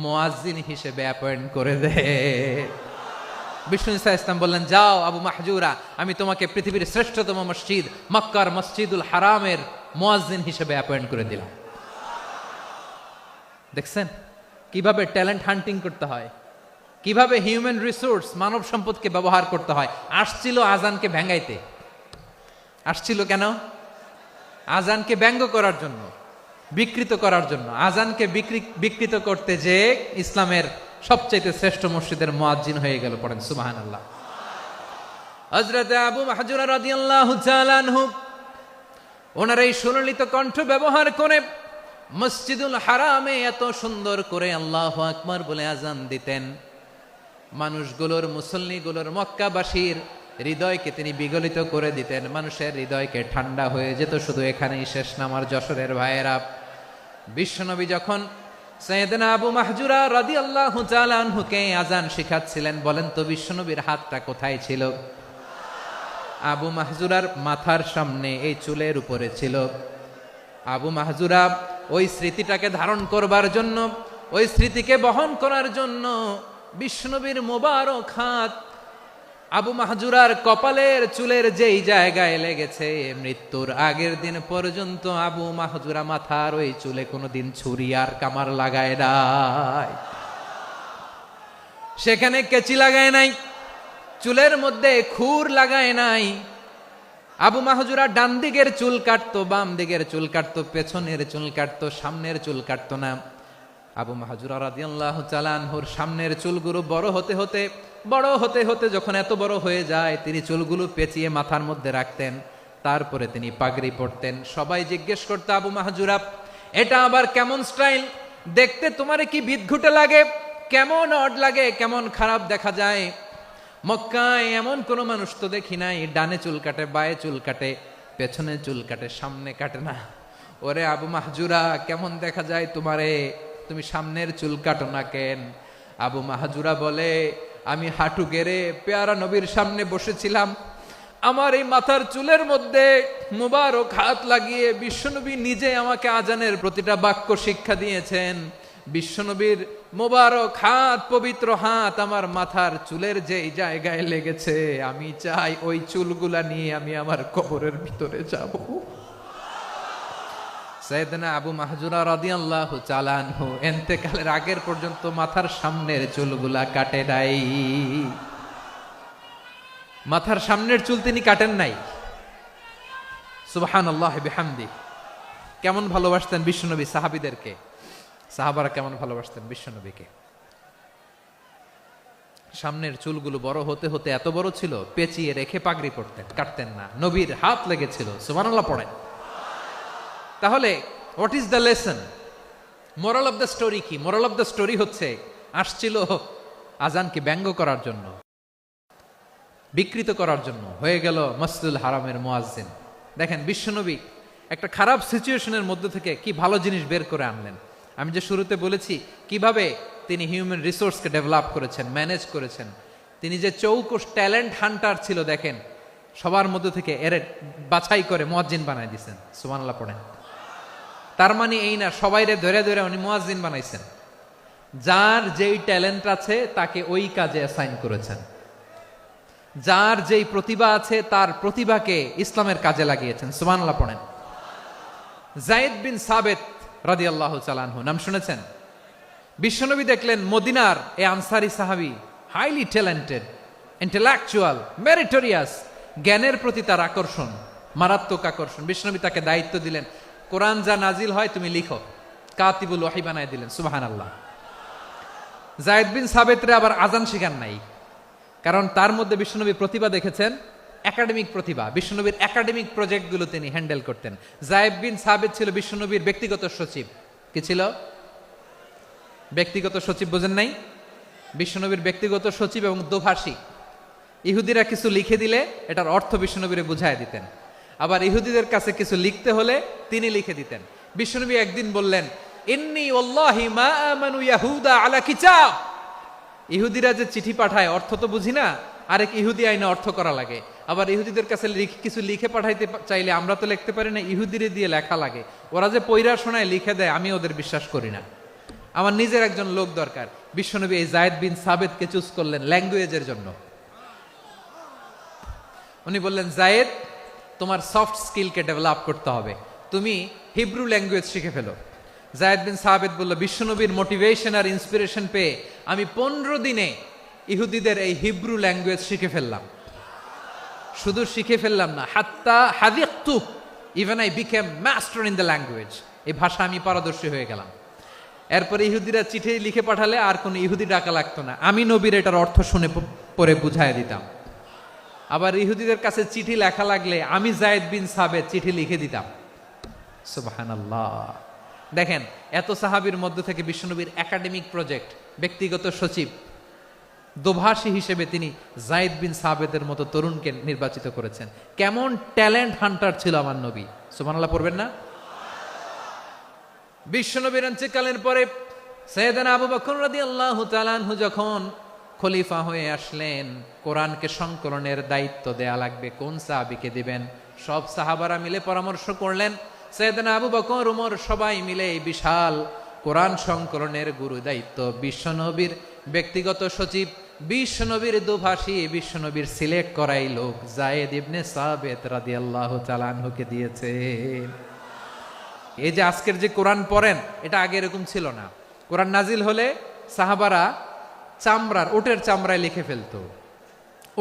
মুয়াজ্জিন হিসেবে অ্যাপয়েন্ট করে দে। বিষ্ণু ইসা ইসলাম বললেন, যাও আবু মাহজুরা, আমি তোমাকে পৃথিবীর শ্রেষ্ঠতম মসজিদ মক্কার মসজিদুল হারামের মুয়াজ্জিন হিসেবে অ্যাপয়েন্ট করে দিলাম। দেখছেন কিভাবে ট্যালেন্ট হান্টিং করতে হয়, কিভাবে হিউম্যান রিসোর্স মানব সম্পদকে ব্যবহার করতে হয়। আসছিল আজানকে ভেঙ্গাইতে, আসছিল কেন? আজানকে ব্যঙ্গ করার জন্য, বিকৃত করার জন্য। আজানকে বিকৃত করতে যে ইসলামের সবচেয়ে শ্রেষ্ঠ মসজিদের মুয়াজ্জিন হয়ে গেল। পড়েন সুবহানাল্লাহ। হযরত আবু মাহজুরা রাদিয়াল্লাহু তাআলা আনহু ওনার এই সুললিত কণ্ঠ ব্যবহার করে মসজিদুল হারামে এত সুন্দর করে আল্লাহু আকবার বলে আজান দিতেন, মানুষগুলোর, মুসল্লিগুলোর, মক্কাবাসীর হৃদয়কে তিনি বিগলিত করে দিতেন, মানুষের হৃদয়কে ঠান্ডা হয়ে যেত। শুধু এখানেই শেষ না আমার যশোরের ভাইয়েরা। বিশ্বনবী যখন সাইয়েদনা আবু মাহজুরা রাদিয়াল্লাহু তাআলা আনহুকে আজান শিখাচ্ছিলেন, বলেন তো বিশ্বনবীর হাতটা কোথায় ছিল? আবু মাহজুরার মাথার সামনে, এই চুলের উপরে ছিল। আবু মাহজুরা ওই স্মৃতিটাকে ধারণ করবার জন্য, ওই স্মৃতিকে বহন করার জন্য বিশ্বনবীর মোবারক হাত আবু মাহজুরার কপালের চুলের যেই জায়গায় লেগেছে, মৃত্যুর আগের দিন পর্যন্ত আবু মাহজুরা মাথার ওই চুলে কোনোদিন ছুরি আর কামার লাগায় নাই, সেখানে কেচি লাগায় নাই, চুলের মধ্যে খুর লাগায় নাই। আবু মাহজুরা ডান দিকের চুল কাটতো, বাম দিকের চুল কাটতো, পেছনের চুল কাটতো, সামনের চুল কাটতো না। আবু মাহজুরা রাদিয়াল্লাহু তাআলা আনহুর সামনের চুলগুলো বড় হতে হতে যখন এত বড় হয়ে যায়, তিনি চুলগুলো পেঁচিয়ে মাথার মধ্যে রাখতেন, তারপরে তিনি পাগড়ি পরতেন। সবাই জিজ্ঞেস করতো, আবু মাহজুরা, এটা আবার কেমন স্টাইল? দেখতে তোমারে কি বিদঘুটে লাগে, কেমন অড লাগে, কেমন খারাপ দেখা যায়। মক্কায় এমন কোন মানুষ তো দেখি নাই, ডানে চুল কাটে, বায়ে চুল কাটে, পেছনে চুল কাটে, সামনে কাটে না। ওরে আবু মাহজুরা, কেমন দেখা যায় তোমারে, তুমি সামনের চুল কাটো না কেন? আবু মাহজুরা বলে, আমি হাঁটু গেড়ে পেয়ারা নবীর সামনে বসেছিলাম, আমার এই মাথার চুলের মধ্যে মুবারক হাত লাগিয়ে বিশ্বনবী নিজে আমাকে আজানের প্রতিটা বাক্য শিক্ষা দিয়েছেন। বিশ্বনবীর মোবারক হাত, পবিত্র হাত আমার মাথার চুলের যে জায়গায় লেগেছে, আমি চাই ওই চুলগুলা নিয়ে আমি আমার কবরের ভিতরে যাব। সাইয়েদনা আবু মাহজুরা রাদিয়াল্লাহু তাআলা আনহু ইন্তেকালের আগের পর্যন্ত মাথার সামনের চুলগুলা কাটে নাই। মাথার সামনের চুল তিনি কাটেন নাই। সুবহানাল্লাহ বিহামদি। কেমন ভালোবাসতেন বিশ্বনবী সাহাবীদেরকে, সাহাবারা কেমন ভালোবাসতেন বিশ্বনবীকে। সামনের চুলগুলো বড় হতে হতে এত বড় ছিল, পেঁচিয়ে রেখে পাগড়ি পরতেন, কাটতেন না। নবীর হাত লেগেছিল। সুবহানাল্লাহ পড়েন। তাহলে what is the lesson, moral of the story কি? মোরাল অফ দ্য স্টোরি হচ্ছে, আসছিল আজানকে ব্যঙ্গ করার জন্য, বিকৃত করার জন্য, হয়ে গেল মসজিদুল হারামের মুয়াজ্জিন। দেখেন বিশ্বনবী একটা খারাপ সিচুয়েশনের মধ্যে থেকে কি ভালো জিনিস বের করে আনলেন। আমি যে শুরুতে বলেছি কিভাবে তিনি হিউম্যান রিসোর্সকে ডেভেলপ করেছেন, ম্যানেজ করেছেন। তিনি যে চৌকস ট্যালেন্ট হান্টার ছিল, দেখেন সবার মধ্যে থেকে এর বাছাই করে মুয়াজ্জিন বানাই দিয়েছেন। সুবহানাল্লাহ পড়েন। তার মানে এই না সবাইরে ধরে ধরে উনি মুয়াজ্জিন বানাইছেন। যার যেই ট্যালেন্ট আছে তাকে ওই কাজে অ্যাসাইন করেছেন। যার যেই প্রতিভা আছে তার প্রতিভাকে ইসলামের কাজে লাগিয়েছেন। সুবহানাল্লাহ পড়েন। যায়েদ বিন সাবিত রাদিয়াল্লাহু তাআলা আনহু নাম শুনেছেন? বিশ্বনবী দেখলেন মদিনার এই আনসারী সাহাবী হাইলি ট্যালেন্টেড, ইন্টেলেকচুয়াল, মেরিটোরিয়াস, জ্ঞানের প্রতি তার আকর্ষণ, মারাত্মক আকর্ষণ। বিশ্বনবী তাকে দায়িত্ব দিলেন, কোরআন যা নাজিল হয় তুমি লিখো, কাতিবুল ওয়াহি বানায় দিলেন। সুবহানাল্লাহ। যায়েদ বিন সাবিতরে আবার আজান শিখান নাই, কারণ তার মধ্যে বিশ্বনবী প্রতিভা দেখেছেন, একাডেমিক প্রতিভা। বিশ্বনবীর একাডেমিক প্রজেক্টগুলো তিনি হ্যান্ডেল করতেন। যায়েদ বিন সাবিত ছিল বিশ্বনবীর ব্যক্তিগত সচিব। কি ছিল? ব্যক্তিগত সচিব। বোঝেন নাই? বিশ্বনবীর ব্যক্তিগত সচিব এবং দোভাষী। ইহুদিরা কিছু লিখে দিলে এটার অর্থ বিশ্বনবীরে বুঝায় দিতেন। আবার ইহুদিদের কাছে কিছু লিখতে হলে তিনি লিখে দিতেন। বিশ্বনবী একদিন বললেন, ইন্নী ওয়াল্লাহি মা আমানু ইয়াহুদা আলা কিতাব। ইহুদিরা যে চিঠি পাঠায় অর্থ তো বুঝি না, আরেক ইহুদি আইনে অর্থ করা লাগে। আবার ইহুদিদের কাছে কিছু লিখে পাঠাইতে চাইলে আমরা তো লিখতে পারি না, ইহুদিরে দিয়ে লেখা লাগে। ওরা যে পয়রা শোনায় লিখে দেয়, আমি ওদের বিশ্বাস করি না। আমার নিজের একজন লোক দরকার। বিশ্বনবী এই যায়েদ বিন সাবিতকে চুজ করলেন ল্যাঙ্গুয়েজের জন্য। উনি বললেন, যায়েদ তোমার সফট স্কিলকে ডেভেলপ করতে হবে, তুমি হিব্রু ল্যাঙ্গুয়েজ শিখে ফেলো। যায়েদ বিন সাবিত বলল, বিশ্বনবীর মোটিভেশন আর ইন্সপিরেশন পেয়ে আমি 15 দিনে ইহুদিদের এই হিব্রু ল্যাঙ্গুয়েজ শিখে ফেললাম। শুধু শিখে ফেললাম না, হাত্তা হাদিকতু, even I became master in the language. এই ভাষা আমি পারদর্শী হয়ে গেলাম। এরপরে ইহুদিরা চিঠি লিখে পাঠালে আর কোনো ইহুদি ডাকা লাগতো না, আমি নবীর এটার অর্থ শুনে পরে বুঝাই দিতাম। আবার ইহুদিদের কাছে চিঠি লেখা লাগলে আমি যায়েদ বিন সাবিত চিঠি লিখে দিতাম। সুবহানাল্লাহ। দেখেন এত সাহাবীর মধ্য থেকে বিশ্বনবীর একাডেমিক প্রজেক্ট, ব্যক্তিগত সচিব, দোভাষী হিসেবে তিনি যায়েদ বিন সাবিতের মতো তরুণকে নির্বাচিত করেছেন। কেমন ট্যালেন্ট হান্টার ছিল আমার নবী। সুবহানাল্লাহ পড়বেন না? বিশ্বনবীর ইন্তেকালের পরে সাইয়েদনা আবু বকর রাদিয়াল্লাহু তাআলা আনহু যখন খলিফা হয়ে আসলেন, কোরআনকে সংকলনের দায়িত্ব দেয়া লাগবে, কোন সাহাবীকে দিবেন? সব সাহাবারা মিলে পরামর্শ করলেন। সাইয়েদনা আবু বকর, উমর সবাই মিলে এই বিশাল কোরআন সংকলনের গুরু দায়িত্ব বিশ্বনবীর ব্যক্তিগত সচিব, বিশ্বনবীর দোভাষী, বিশ্বনবীর সিলেক্ট করাই লোক যায়েদ ইবনে সাবিত রাদিয়াল্লাহু তাআলা আনহুকে দিয়েছে। এই যে আজকের যে কোরআন পড়েন, এটা আগে এরকম ছিল না। কোরআন নাজিল হলে সাহাবারা চামড়ার, ওটের চামড়ায় লিখে ফেলতো,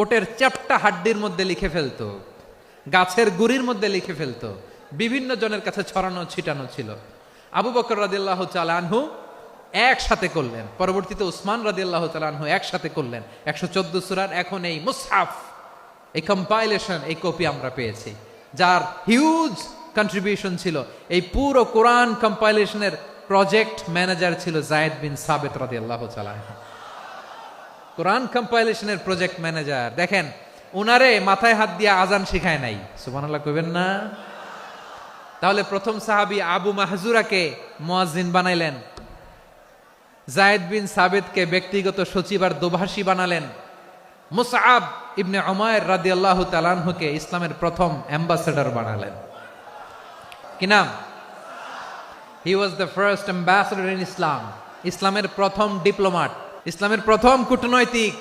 ওটের চ্যাপ্টা হাড্ডির মধ্যে লিখে ফেলতো, গাছের গুড়ির মধ্যে লিখে ফেলতো। বিভিন্ন জনের কাছে ছড়ানো ছিটানো ছিল। আবু বকর রাদিয়াল্লাহু তাআলা আনহু একসাথে করলেন, পরবর্তীতে উসমান রাদিয়াল্লাহু তাআলা আনহু একসাথে করলেন। 114 সূরার এখন এই মুসহাফ, এই কম্পাইলেশন, এই কপি আমরা পেয়েছি, যার হিউজ কন্ট্রিবিউশন ছিল। এই পুরো কোরআন কম্পাইলেশনের প্রজেক্ট ম্যানেজার ছিল যায়েদ বিন সাবিত রাদিয়াল্লাহু তাআলা আনহু। কোরআন কম্পাইলেশনের প্রজেক্ট ম্যানেজার। দেখেন উনারে মাথায় হাত দিয়ে আজান শিখায় নাই। সুবহানাল্লাহ কইবেন না? তাহলে প্রথম সাহাবী আবু মাহজুরাকে মুয়াজ্জিন বানাইলেন, যায়েদ বিন সাবিতকে ব্যক্তিগত সচিব আর দোভাষী বানালেন, মুসআব ইবনে উমাইর রাদিয়াল্লাহু তাআলা আনহুকে ইসলামের প্রথম অ্যাম্বাসেডর বানালেন। কি নাম? He was the first ambassador in Islam. ইসলামের প্রথম ডিপ্লোম্যাট, ইসলামের প্রথম কূটনৈতিক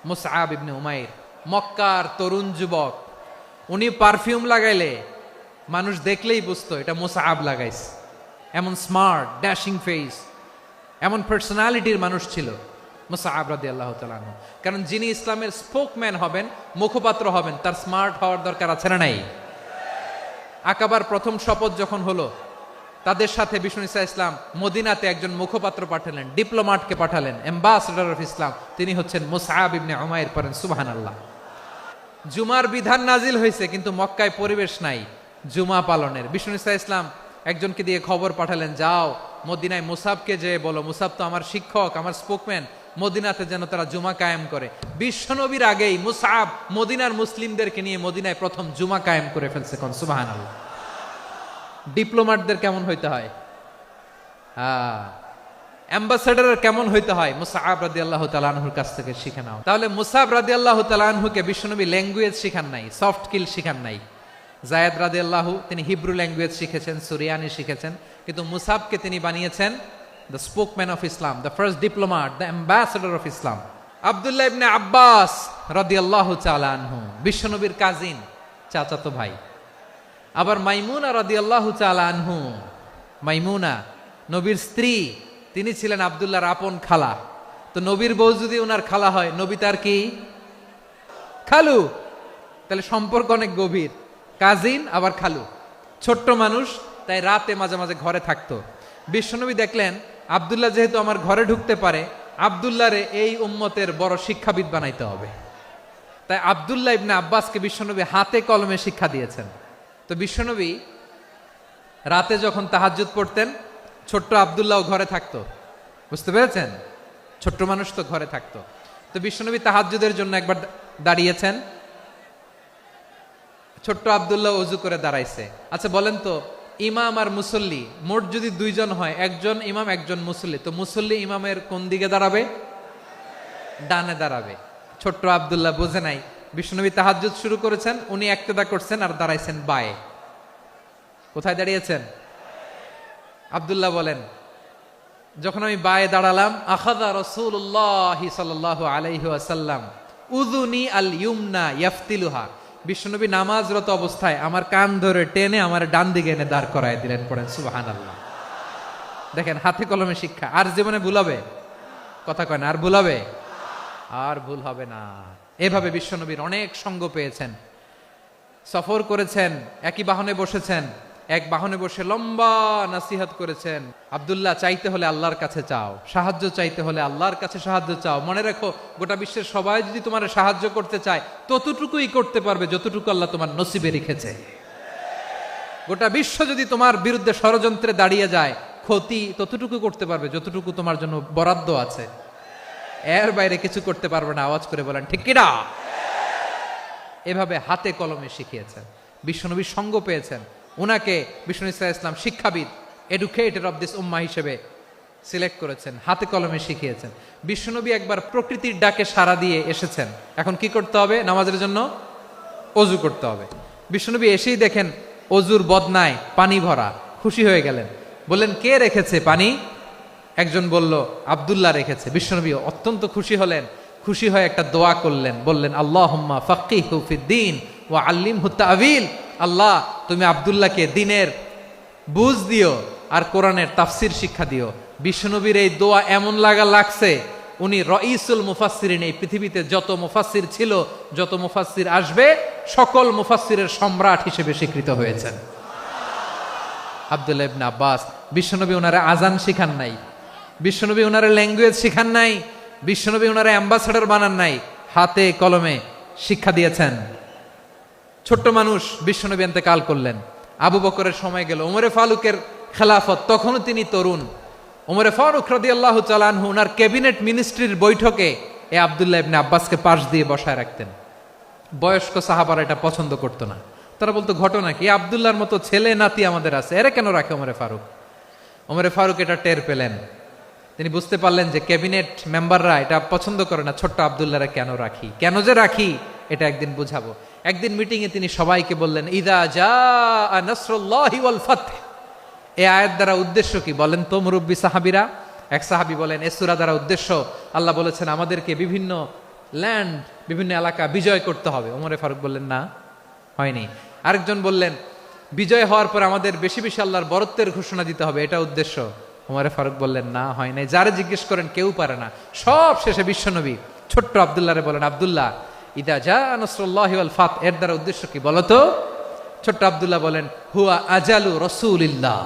মুসআব ইবনে উমাইর, মক্কার তরুণ যুবক। উনি পারফিউম লাগাইলে মানুষ দেখলেই বুঝতো এটা মুসআব লাগাইছে। এমন স্মার্ট, ড্যাশিং ফেস, এমন পার্সোনালিটির মানুষ ছিল মুসআব রাদিয়াল্লাহু তাআলা আনহু। কারণ যিনি ইসলামের স্পোকম্যান হবেন, মুখপাত্র হবেন, তার স্মার্ট হওয়ার দরকার আছে না নাই? আকাবার প্রথম শপথ যখন হলো, তাদের সাথে বিষ্ণু ঈসা ইসলাম মদিনাতে একজন মুখপাত্র পাঠালেন, ডিপ্লোম্যাটকে পাঠালেন, অ্যাম্বাসেডর অফ ইসলাম। তিনি হচ্ছেন মুসআব ইবনে উমাইর। পড়েন সুবহানাল্লাহ। জুমার বিধান নাজিল হয়েছে, কিন্তু মক্কায় পরিবেশ নাই জুমা পালনের। বিষ্ণু ঈসা ইসলাম একজনকে দিয়ে খবর পাঠালেন, যাও মদিনায় মুসাবকে যে বলো, মুসাব তো আমার শিক্ষক, আমার স্পোকম্যান, মদিনাতে যেন তারা জুমা কায়েম করে। বিশ্বনবীর আগেই মুসআব মদিনার মুসলিমদেরকে নিয়ে মদিনায় প্রথম জুমা কায়েম করে ফেলছে। কোন সুবহানাল্লাহ। ডিপ্লোম্যাটদের কেমন হইতে হয়, অ্যাম্বাসেডারের কেমন হইতে হয়, মুসআব রাদিয়াল্লাহু তাআলা আনহুর কাছ থেকে শিখে নাও। তাহলে মুসআব রাদিয়াল্লাহু তাআলা আনহুকে বিশ্বনবী ল্যাঙ্গুয়েজ শিখান নাই, সফট স্কিল শিখান নাই। যায়েদ রাদিয়াল্লাহু তিনি হিব্রু ল্যাঙ্গুয়েজ শিখেছেন, সুরিয়ানি শিখেছেন, কিন্তু মুসআবকে তিনি বানিয়েছেন the spokesman of Islam, the first diplomat, the ambassador of Islam. Abdullah ibn Abbas রাদিয়াল্লাহু তাআলা আনহু বিশ্বনবীর কাজিন, চাচাতো ভাই। আবার মাইমুনা রাদিয়াল্লাহু তাআলা আনহু, মাইমুনা নবীর স্ত্রী, তিনি ছিলেন আব্দুল্লাহর আপন খালা। তো নবীর বউ যদি ওনার খালা হয়, নবী তার কি খালু। তাহলে সম্পর্ক অনেক গভীর, কাজিন আবার খালু। ছোট্ট মানুষ, তাই রাতে মাঝে মাঝে ঘরে থাকতো। বিশ্বনবী দেখলেন আব্দুল্লাহ যেহেতু আমার ঘরে ঢুকতে পারে, আব্দুল্লাহরে এই উম্মতের বড় শিক্ষাবিদ বানাইতে হবে। তাই আব্দুল্লাহ ইবনে আব্বাসকে বিশ্বনবী হাতে কলমে শিক্ষা দিয়েছেন। তো বিশ্বনবী রাতে যখন তাহাজ্জুদ পড়তেন, ছোট্ট আব্দুল্লাহ ঘরে থাকতো। বুঝতে পেরেছেন? ছোট্ট মানুষ তো ঘরে থাকতো। তো বিশ্বনবী তাহাজ্জুদের জন্য একবার দাঁড়িয়েছেন, ছোট্ট আব্দুল্লাহ ওযু করে দাঁড়াইছে। আচ্ছা বলেন তো, ইমাম আর মুসল্লি মোট যদি দুইজন হয়, একজন ইমাম একজন মুসল্লি, তো মুসল্লি ইমামের কোন দিকে দাঁড়াবে? ডানে দাঁড়াবে। ছোট্ট আব্দুল্লাহ বোঝে নাই, বিশ্বনবী তাহাজ্জুদ শুরু করেছেন, উনি একতেদা করছেন আর দাঁড়াইছেন বায়ে। কোথায় দাঁড়িয়েছেন? আব্দুল্লাহ বলেন, যখন আমি বায়ে দাঁড়ালাম, আখাযা রাসূলুল্লাহ সাল্লাল্লাহু আলাইহি ওয়াসাল্লাম উযুনি আল ইউমনা ইয়াফতিলুহা। বিশ্বনবী নামাজরত অবস্থায় আমার কান ধরে টেনে আমার ডান দিকে এনে দাঁড় করায় দিলেন। পড়েন সুবহানাল্লাহ। দেখেন, হাতে কলমে শিক্ষা। আর জীবনে ভুল হবে? কথা কয় না, আর ভুল হবে? আর ভুল হবে না। এভাবে বিশ্বনবীর অনেক সঙ্গ পেয়েছেন, সফর করেছেন, একই বাহনে বসেছেন, এক বাহনে বসে লম্বা নাসিহত করেছেন। আব্দুল্লাহ, চাইতে হলে আল্লাহর কাছে চাও, সাহায্য চাইতে হলে আল্লাহর কাছে সাহায্য চাও। মনে রাখো, গোটা বিশ্বের সবাই যদি তোমার সাহায্য করতে চায়, ততটুকুই করতে পারবে যতটুকু আল্লাহ তোমার নসিবে রেখেছে। গোটা বিশ্ব যদি তোমার বিরুদ্ধে ষড়যন্ত্রে দাঁড়িয়ে যায়, ক্ষতি ততটুকু করতে পারবে যতটুকু তোমার জন্য বরাদ্দ আছে। এর বাইরে কিছু করতে পারবে না। আওয়াজ করে বলেন ঠিক কিনা? এভাবে হাতে কলমে শিখিয়েছেন, বিশ্বনবীর সঙ্গ পেয়েছেন। উনাকে বিষ্ণু ঈসা ইসলাম শিক্ষাবিদ, এডুকেটর অফ দিস উম্মাহ হিসেবে সিলেক্ট করেছেন, হাতে কলমে শিখিয়েছেন। বিশ্বনবী একবার প্রকৃতির ডাকে সাড়া দিয়ে এসেছেন। এখন কি করতে হবে? নামাজের জন্য অজু করতে হবে। বিশ্বনবী এসেই দেখেন অজুর বদনায় পানি ভরা, খুশি হয়ে গেলেন। বললেন, কে রেখেছে পানি? একজন বলল, আব্দুল্লাহ রেখেছে। বিশ্বনবী অত্যন্ত খুশি হলেন। খুশি হয়ে একটা দোয়া করলেন, বললেন, আল্লাহুম্মা ফাক্কিহু ফিদ্দীন ওয়া আল্লিমহু তা'ওয়ীল। আল্লাহ, তুমি আব্দুল্লাহকে দ্বীনের বুঝ দিও আর কোরআনের তাফসীর শিক্ষা দিও। বিশ্বনবীর এই দোয়া এমন লাগছে, উনি রাইসুল মুফাসসিরিন, এই পৃথিবীতে যত মুফাসসির ছিল, যত মুফাসসির আসবে, সকল মুফাসসিরের সম্রাট হিসেবে স্বীকৃত হয়েছেন। আব্দুল্লাহ ইবনে আব্বাস, বিশ্বনবী ওনারে আজান শিখান নাই, বিশ্বনবী ওনারে ল্যাঙ্গুয়েজ শিখান নাই, বিশ্বনবী ওনারে অ্যাম্বাসেডর বানান নাই, হাতে কলমে শিক্ষা দিয়েছেন। ছোট্ট মানুষ, বিশ্বনবী ইন্তেকাল করলেন। আবু বকরের সময় গেল, ওমরে ফারুকের খেলাফত, তখনও তিনি তরুণ। ওমরে ফারুক রাদিয়াল্লাহু তাআলা আনহু ওনার ক্যাবিনেট মিনিস্ট্রির বৈঠকে এ আব্দুল্লাহ ইবনে আব্বাসকে পাশ দিয়ে বসায় রাখতেন। বয়স্ক সাহাবারা এটা পছন্দ করতো না। তারা বলতো, ঘটনা কি? আব্দুল্লাহর মতো ছেলে নাতি আমাদের আছে, এরা কেন রাখে ওমরে ফারুক? ওমরে ফারুক এটা টের পেলেন। তিনি বুঝতে পারলেন যে ক্যাবিনেট মেম্বাররা এটা পছন্দ করে না, ছোট্ট আব্দুল্লাহরা কেন রাখি, কেন যে রাখি এটা একদিন বুঝাবো। একদিন মিটিং এ তিনি সবাইকে বললেন, ইদা জাআ নাসরুল্লাহি ওয়াল ফাতহ। এই আয়াত দ্বারা উদ্দেশ্য কি বলেন তো মুরব্বী সাহাবীরা? এক সাহাবী বলেন, এই সূরা দ্বারা উদ্দেশ্য আল্লাহ বলেছেন আমাদেরকে বিভিন্ন ল্যান্ড, বিভিন্ন এলাকা বিজয় করতে হবে। ওমরে ফারুক বললেন না, হয়নি। আরেকজন বললেন, বিজয় হওয়ার পর আমাদের বেশি বেশি আল্লাহর বরত্বের ঘোষণা দিতে হবে, এটা উদ্দেশ্য। ওমরে ফারুক বললেন না, হয় নাই। যারা জিজ্ঞেস করেন কেউ পারে না। সব শেষে বিশ্বনবী ছোট্ট আব্দুল্লাহরে বলেন, আব্দুল্লাহ, ইদা জাআ নাসরুল্লাহি ওয়াল ফাতহ এর দ্বারা উদ্দেশ্য কি বলো তো? ছোট্ট আব্দুল্লাহ বলেন, হুয়া আজালু রাসূলিল্লাহ।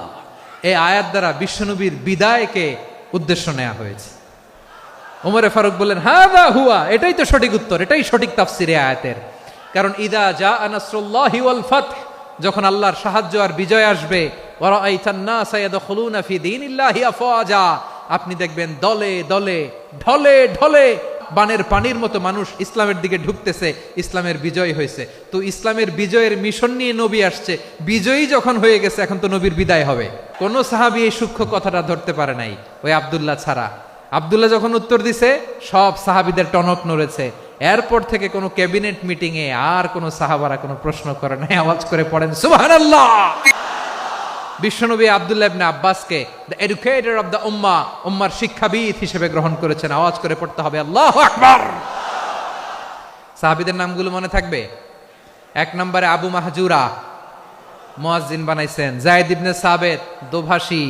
এই আয়াত দ্বারা বিশ্বনবীর বিদায়কে উদ্দেশ্য নেওয়া হয়েছে। ওমরে ফারুক বললেন, হাযা হুয়া, এটাই তো সঠিক উত্তর, এটাই সঠিক তাফসীর এই আয়াতের। কারণ ইদা জাআ নাসরুল্লাহি ওয়াল ফাতহ, যখন আল্লাহর সাহায্য আর বিজয় আসবে, ওয়া রাআইতান নাসা ইয়াদখুলুনা ফি দীনিল্লাহি আফওয়াজা, আপনি দেখবেন দলে দলে ঢলে ঢলে বানের পানির মতো মানুষ ইসলামের দিকে ঢুকতেছে, ইসলামের বিজয় হয়েছে। তো ইসলামের বিজয়ের মিশন নিয়ে নবী আসছে, বিজয়ী যখন হয়ে গেছে এখন তো নবীর বিদায় হবে। কোন সাহাবী এই সূক্ষ্ম কথাটা ধরতে পারে নাই, ওই আব্দুল্লাহ ছাড়া। আব্দুল্লাহ যখন উত্তর দিছে সব সাহাবীদের টনক নড়েছে। এরপর থেকে কোনো ক্যাবিনেট মিটিং এ আর কোনো সাহাবারা কোনো প্রশ্ন করে নাই, আওয়াজ করে পড়েন সুবহানাল্লাহ। বিশ্বনবী আব্দুল্লাহ ইবনে আব্বাসকে দ্য এডুকেটর অফ দ্য উম্মাহ, উম্মার শিক্ষাবিদ হিসেবে গ্রহণ করেছেন। আওয়াজ করে পড়তে হবে আল্লাহু আকবার। সাহাবীদের নামগুলো মনে থাকবে? এক নম্বরে আবু মাহজুরা, মুয়াজ্জিন বানাইছেন। যায়েদ ইবনে সাবিত, দোভাষী,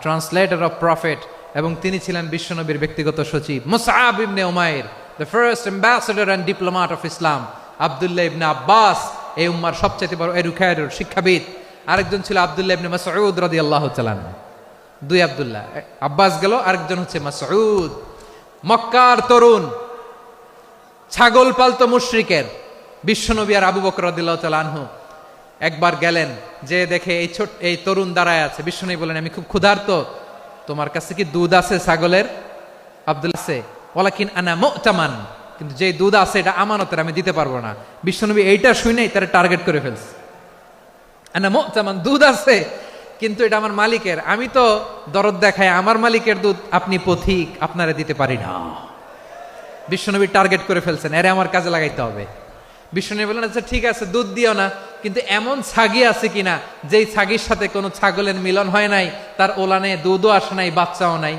ট্রান্সলেটর অফ প্রফেট, এবং তিনি ছিলেন বিশ্বনবীর ব্যক্তিগত সচিব। Musab ibn Umair, the first ambassador and diplomat of Islam. Abdullah ibn Abbas, এই উম্মার সবচেয়ে বড় এডুকেটর, শিক্ষাবিদ। আরেকজন ছিল আব্দুল্লাহ ইবনে মাসউদ রাদিয়াল্লাহু তাআলা। দুই আব্দুল্লাহ, আব্বাস গেল, আরেকজন হচ্ছে মাসউদ। মক্কার তরুণ, ছাগল পালতো মুশরিকের। বিশ্বনবী আর আবু বকর রাদিয়াল্লাহু তাআলা আনহু একবার গেলেন, যে দেখে এই তরুণ দাঁড়ায় আছে। বিশ্বনবী বলেন, আমি খুব ক্ষুধার্ত, তোমার কাছে কি দুধ আছে ছাগলের? আব্দুল্লাহ আছে, ওয়ালাকিন আনা মুতামান, কিন্তু যে দুধ আছে এটা আমানতের, আমি দিতে পারবো না। বিশ্বনবী এইটা শুনেই তারা টার্গেট করে ফেলছে। আনা মুতামান, দুধ আছে কিন্তু এটা আমার মালিকের, আমি তো দরদ দেখাই, আমার মালিকের দুধ, আপনি পথিক, আপনারে দিতে পারি না। বিশ্বনবী টার্গেট করে ফেলছেন, এরে আমার কাজে লাগাইতে হবে। বিশ্বনবী বললেন, আচ্ছা ঠিক আছে, দুধ দিও না, কিন্তু এমন ছাগি আছে কিনা যেই ছাগির সাথে কোনো ছাগলের মিলন হয় নাই, তার ওলানে দুধও আসে নাই, বাচ্চাও নাই,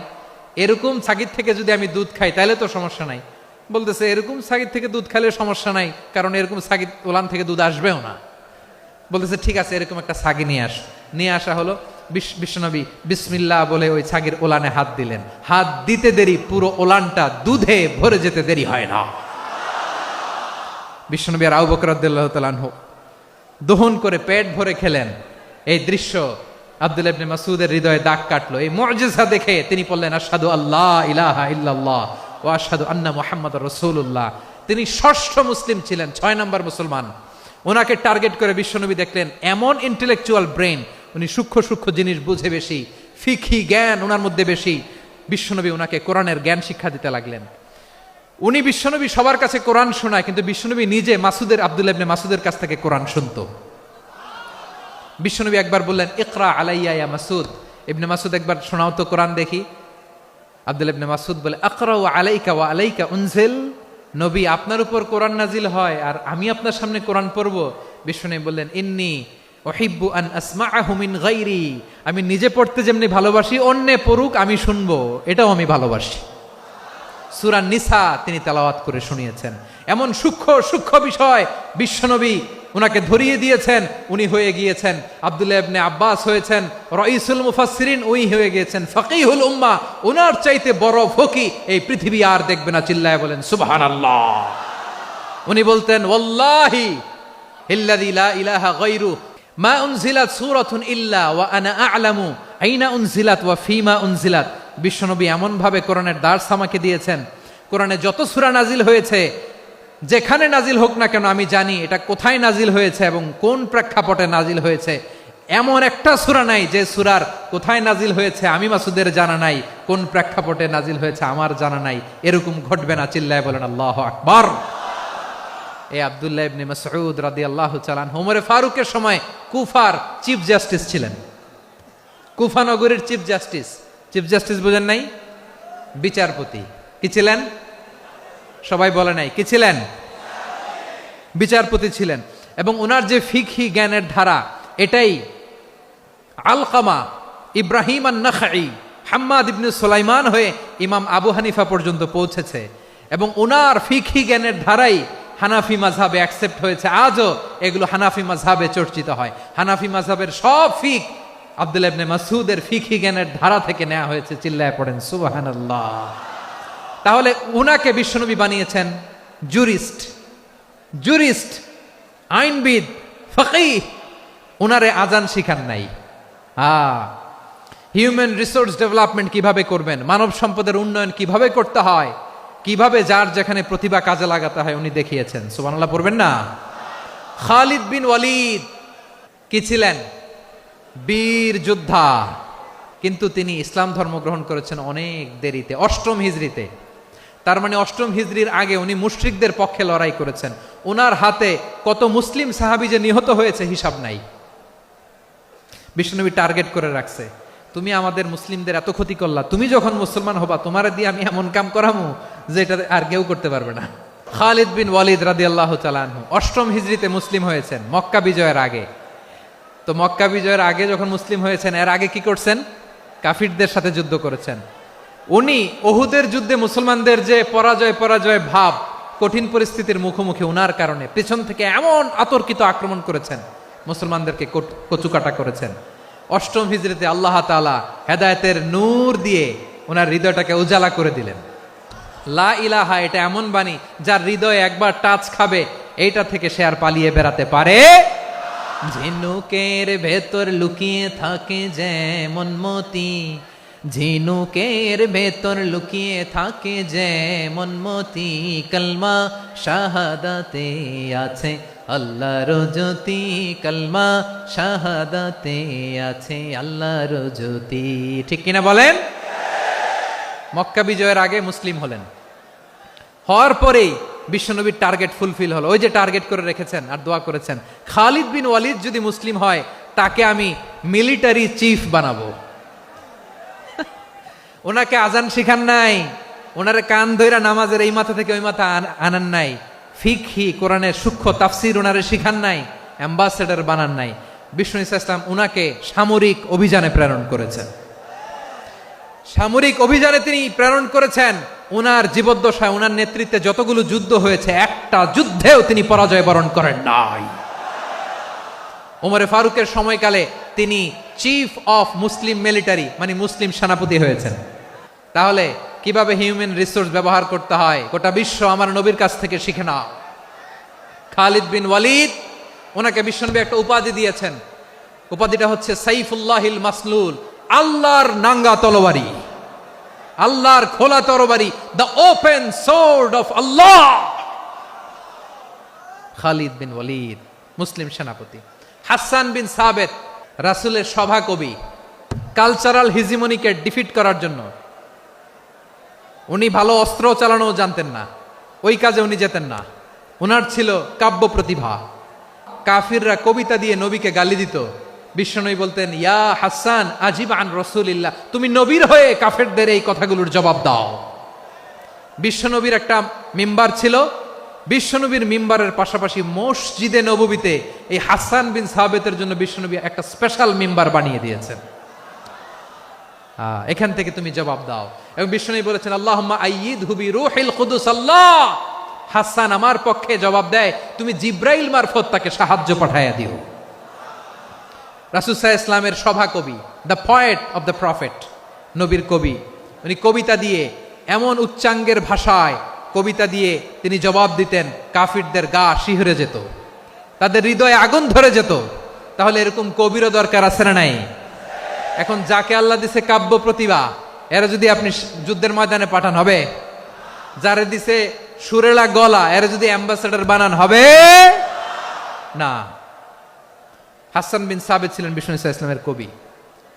এরকম ছাগির থেকে যদি আমি দুধ খাই তাহলে তো সমস্যা নাই। বলতেছে, এরকম ছাগির থেকে দুধ খাইলে সমস্যা নাই, কারণ এরকম ছাগির ওলান থেকে দুধ আসবেও না। বলতেছে, ঠিক আছে, এরকম একটা ছাগি নিয়ে আসা হলো। বিশ্বনবী বিসমিল্লাহ বলে ওই ছাগির ওলানে হাত দিলেন। হাত দিতে দেরি, পুরো ওলানটা দুধে ভরে যেতে দেরি হয় না। বিশ্বনবী আর আবু বকর রাদিয়াল্লাহু তাআলা আনহু দহন করে পেট ভরে খেলেন। এই দৃশ্য আব্দুল্লাহ ইবনে মাসউদের হৃদয়ে দাগ কাটলো। এই মুজিজা দেখে তিনি বললেন, আশহাদু আল্লা ইলাহা ইল্লাল্লাহ ওয়া আশহাদু আন্না মুহাম্মাদুর রাসূলুল্লাহ। তিনি ষষ্ঠ মুসলিম ছিলেন, 6 নম্বর মুসলমান। ওনাকে টার্গেট করে বিশ্বনবী দেখলেন এমন ইন্টেলেকচুয়াল ব্রেন, উনি সূক্ষ্ম সূক্ষ্ম জিনিস বুঝে বেশি, ফিকহি জ্ঞান ওনার মধ্যে বেশি। বিশ্বনবী ওনাকে কোরআনের জ্ঞান শিক্ষা দিতে লাগলেন। উনি বিশ্বনবী সবার কাছে কোরআন শোনায়, কিন্তু বিশ্বনবী নিজে আব্দুল্লাহ ইবনে মাসউদের কাছ থেকে কোরআন শুনতো। বিশ্বনবী একবার বললেন, ইকরা আলাইয়া ইয়া মাসউদ। ইবনে মাসউদ একবার শোনাও তো কোরআন দেখি। আব্দুল্লাহ ইবনে মাসউদ বলে, আকরাউ আলাইকা ওয়া আলাইকা উনজিল। নবী, আপনার উপর কোরআন নাজিল হয় আর আমি আপনার সামনে কোরআন পড়ব। বিশ্বনবী বললেন, ইন্নী উহিব্বু আন আসমাআহু মিন গায়রি। আমি নিজে পড়তে যেমনি ভালোবাসি, অন্যে পড়ুক আমি শুনবো, এটাও আমি ভালোবাসি। সূরা নিসা তিনি তেলাওয়াত করে শুনিয়েছেন। এমন সূক্ষ্ম সূক্ষ্ম বিষয় বিশ্বনবী উনাকে ধরিয়ে দিয়েছেন। উনি হয়ে গিয়েছেন আব্দুল্লাহ ইবনে আব্বাস, হয়েছেন রাইসুল মুফাসসিরিন, উনি হয়ে গিয়েছেন ফাকিহুল উম্মাহ। উনার চাইতে বড় ফকি এই পৃথিবী আর দেখবে না। চিল্লায় বলেন সুবহানাল্লাহ। উনি বলতেন, ওয়াল্লাহি ইল্লাযী লা ইলাহা গায়রু মা উনজিলাত সূরাতুন ইল্লা ওয়া আনা আ'লামু আইনা উনজিলাত ওয়া ফিমা উনজিলাত। বিশ্বনবী এমন ভাবে কোরআনের দার্স আমাকে দিয়েছেন, কোরআনে যত সূরা নাজিল হয়েছে, যেখানে নাজিল হোক না কেন আমি জানি এটা কোথায় নাজিল হয়েছে এবং কোন প্রেক্ষাপটে নাজিল হয়েছে। এমন একটা সূরা নাই যে সূরার কোথায় নাজিল হয়েছে আমি মাসুদের জানা নাই, কোন প্রেক্ষাপটে নাজিল হয়েছে আমার জানা নাই। এরকম ঘটবে না। চিল্লায় বলেন আল্লাহু আকবার। এই আব্দুল্লাহ ইবনে মাসউদ রাদিয়াল্লাহু তাআলা আনহু ওমর ফারুকের সময় কুফার চিফ জাস্টিস ছিলেন। কুফা নগরীর চিফ জাস্টিস। চিফ জাস্টিস বোঝেন নাই? বিচারপতি। কি ছিলেন? সবাই বলে নাই, কি ছিলেন? বিচারপতি ছিলেন। এবং ওনার যে ফিকহি জ্ঞানের ধারা, এটাই আলকামা, ইব্রাহিম আন-নাখাই, হাম্মাদ ইবনে সুলাইমান হয়ে ইমাম আবু হানিফা পর্যন্ত পৌঁছেছে। এবং ওনার ফিকহি জ্ঞানের ধারাই হানাফি মাযহাবে অ্যাকসেপ্ট হয়েছে। আজও এগুলো হানাফি মাযহাবে চর্চিত হয়। হানাফি মাযহাবের সব ফিক আব্দুল্লাহ ইবনে মাসউদের ফিকহি জ্ঞানের ধারা থেকে নেওয়া হয়েছে। চিল্লায় পড়েন সুবহানাল্লাহ। তাহলে উনাকে বিশ্বনবী বানিয়েছেন জুরিস্ট, আইনবিদ, ফকিহ। উনারে আজান শিখান নাই। হিউম্যান রিসোর্স ডেভেলপমেন্ট কিভাবে করবেন, মানব সম্পদের উন্নয়ন কিভাবে করতে হয়, কিভাবে যার যেখানে প্রতিভা কাজে লাগাতে হয় উনি দেখিয়েছেন। সুবহানাল্লাহ পড়বেন না? খালিদ বিন ওয়ালিদ কি ছিলেন? বীর যোদ্ধা। কিন্তু তিনি ইসলাম ধর্ম গ্রহণ করেছেন অনেক দেরিতে, 8ম হিজরিতে। তার মানে 8ম হিজরির আগে উনি মুশরিকদের পক্ষে লড়াই করেছেন। ওনার হাতে কত মুসলিম সাহাবী যে নিহত হয়েছে হিসাব নাই। বিশ্বনবী টার্গেট করে রাখছে, তুমি আমাদের মুসলিমদের এত ক্ষতি করলা, তুমি যখন মুসলমান হবা তোমার দিয়ে আমি এমন কাম করামু যে এটা আর কেউ করতে পারবে না। খালিদ বিন ওয়ালিদ রাদিয়াল্লাহু তাআলা আনহু 8ম হিজরিতে মুসলিম হয়েছেন, মক্কা বিজয়ের আগে। তো মক্কা বিজয়ের আগে যখন মুসলিম হয়েছেন, এর আগে কি করছেন? কাফিরদের সাথে যুদ্ধ করেছেন। উনি উহুদের যুদ্ধে মুসলমানদের যে পরাজয় ভাব, কঠিন পরিস্থিতির মুখোমুখি উনার কারণে পেছন থেকে এমন আতর্কিত আক্রমণ করেছেন, মুসলমানদেরকে কচুকাটা করেছেন। 8ম হিজরিতে আল্লাহ তাআলা হেদায়েতের নূর দিয়ে ওনার হৃদয়টাকে উজালা করে দিলেন। লা ইলাহা, এটা এমন বাণী যার হৃদয়ে একবার টাচ খাবে, এইটা থেকে সে আর পালিয়ে বেড়াতে পারে। ঝিনুকের ভেতর লুকিয়ে থাকে যেমন মতি, ঝিনুকের ভেতর লুকিয়ে থাকে যেমন মতি, কলমা শাহাদাতে আছে আল্লাহর জ্যোতি, কলমা শাহাদাতে আছে আল্লাহর জ্যোতি। ঠিক কিনা বলেন? মক্কা বিজয়ের আগে মুসলিম হলেন, হওয়ার পরেই বিশ্বনবীর টার্গেট ফুলফিল হলো। ওই যে টার্গেট করে রেখেছেন আর দোয়া করেছেন, খালিদ বিন ওয়ালিদ যদি মুসলিম হয় তাকে আমি মিলিটারি চিফ বানাবো। ওনাকে আজান শিখান নাই, ওনারে কান ধইরা নামাজের এই মাথা থেকে ওই মাথা আনান নাই, ফিকহি কোরআনের সূক্ষ্ম তাফসীর ওনারে শিখান নাই, অ্যাম্বাসেডর বানান নাই। বিষ্ণু ইসলাম উনাকে সামরিক অভিযানে প্রেরণ করেছেন। সামরিক অভিযানে তিনি প্রেরণ করেছেন। উনার জীবদ্দশায় উনার নেতৃত্বে যতগুলো যুদ্ধ হয়েছে, একটা যুদ্ধেও তিনি পরাজয় বরণ করেন নাই। ওমরে ফারুকের সময়কালে তিনি চিফ অফ মুসলিম মিলিটারি, মানে মুসলিম সেনাপতি হয়েছেন। তাহলে কিভাবে হিউম্যান রিসোর্স ব্যবহার করতে হয় গোটা বিশ্ব আমার নবীর কাছ থেকে শিখে নাও। খালিদ বিন ওয়ালিদ, ওনাকে বিশ্বনবী একটা উপাধি দিয়েছেন। উপাধিটা হচ্ছে সাইফুল্লাহিল মাসলুল, আল্লাহর নাঙ্গা তরবারি, আল্লাহর খোলা তরবারি, দ্য ওপেন সোর্ড অফ আল্লাহ। খালিদ বিন ওয়ালিদ মুসলিম সেনাপতি। হাসান বিন সাবেত রাসূলের সভা কবি, কালচারাল হিজিমনিকে ডিফিট করার জন্য। উনি ভালো অস্ত্র চালানো জানতেন না, ওই কাজে উনি যেতেন না। ওনার ছিল কাব্য প্রতিভা। কাফিররা কবিতা দিয়ে নবীকে গালি দিত, বিশ্বনবী বলতেন, ইয়া হাসান আজিব আন রাসূলিল্লাহ, তুমি নবীর হয়ে কাফেরদের এই কথাগুলোর জবাব দাও। বিশ্বনবীর একটা মিম্বার ছিল, বিশ্বনবীর মিম্বারের পাশাপাশি মসজিদে নববীতে এই হাসান বিন সাবেতের জন্য বিশ্বনবী একটা স্পেশাল মিম্বার বানিয়ে দিয়েছেন। এখান থেকে তুমি জবাব দাও। এবং বিশ্বনবী বলেছেন, আল্লাহুম্মা আইয়িদহু বিরূহিল কুদুস, আল্লাহ হাসান আমার পক্ষে জবাব দেয়, তুমি জিব্রাইল মারফত তাকে সাহায্য পাঠাইয়া দিও। রাসূল সাল্লাল্লাহু আলাইহি ইসলামের সভা কবি, the poet of the prophet, নবীর কবি। উনি কবিতা দিয়ে এমন উচ্চাঙ্গের ভাষায় কবিতা দিয়ে তিনি জবাব দিতেন, কাফিরদের গা শিহরে যেত, তাদের হৃদয়ে আগুন ধরে যেত। তাহলে এরকম কবিরও দরকার আছে না নাই? এখন যাকে আল্লাহ দিছে কাব্য প্রতিভা, এরা যদি আপনি যুদ্ধের ময়দানে পাঠান হবে? যারে দিছে সুরেলা গলা, এরা যদি অ্যাম্বাসেডর বানান হবে না। হাসান বিন সাবেত ছিলেন বিষ্ণু ইসলামের কবি।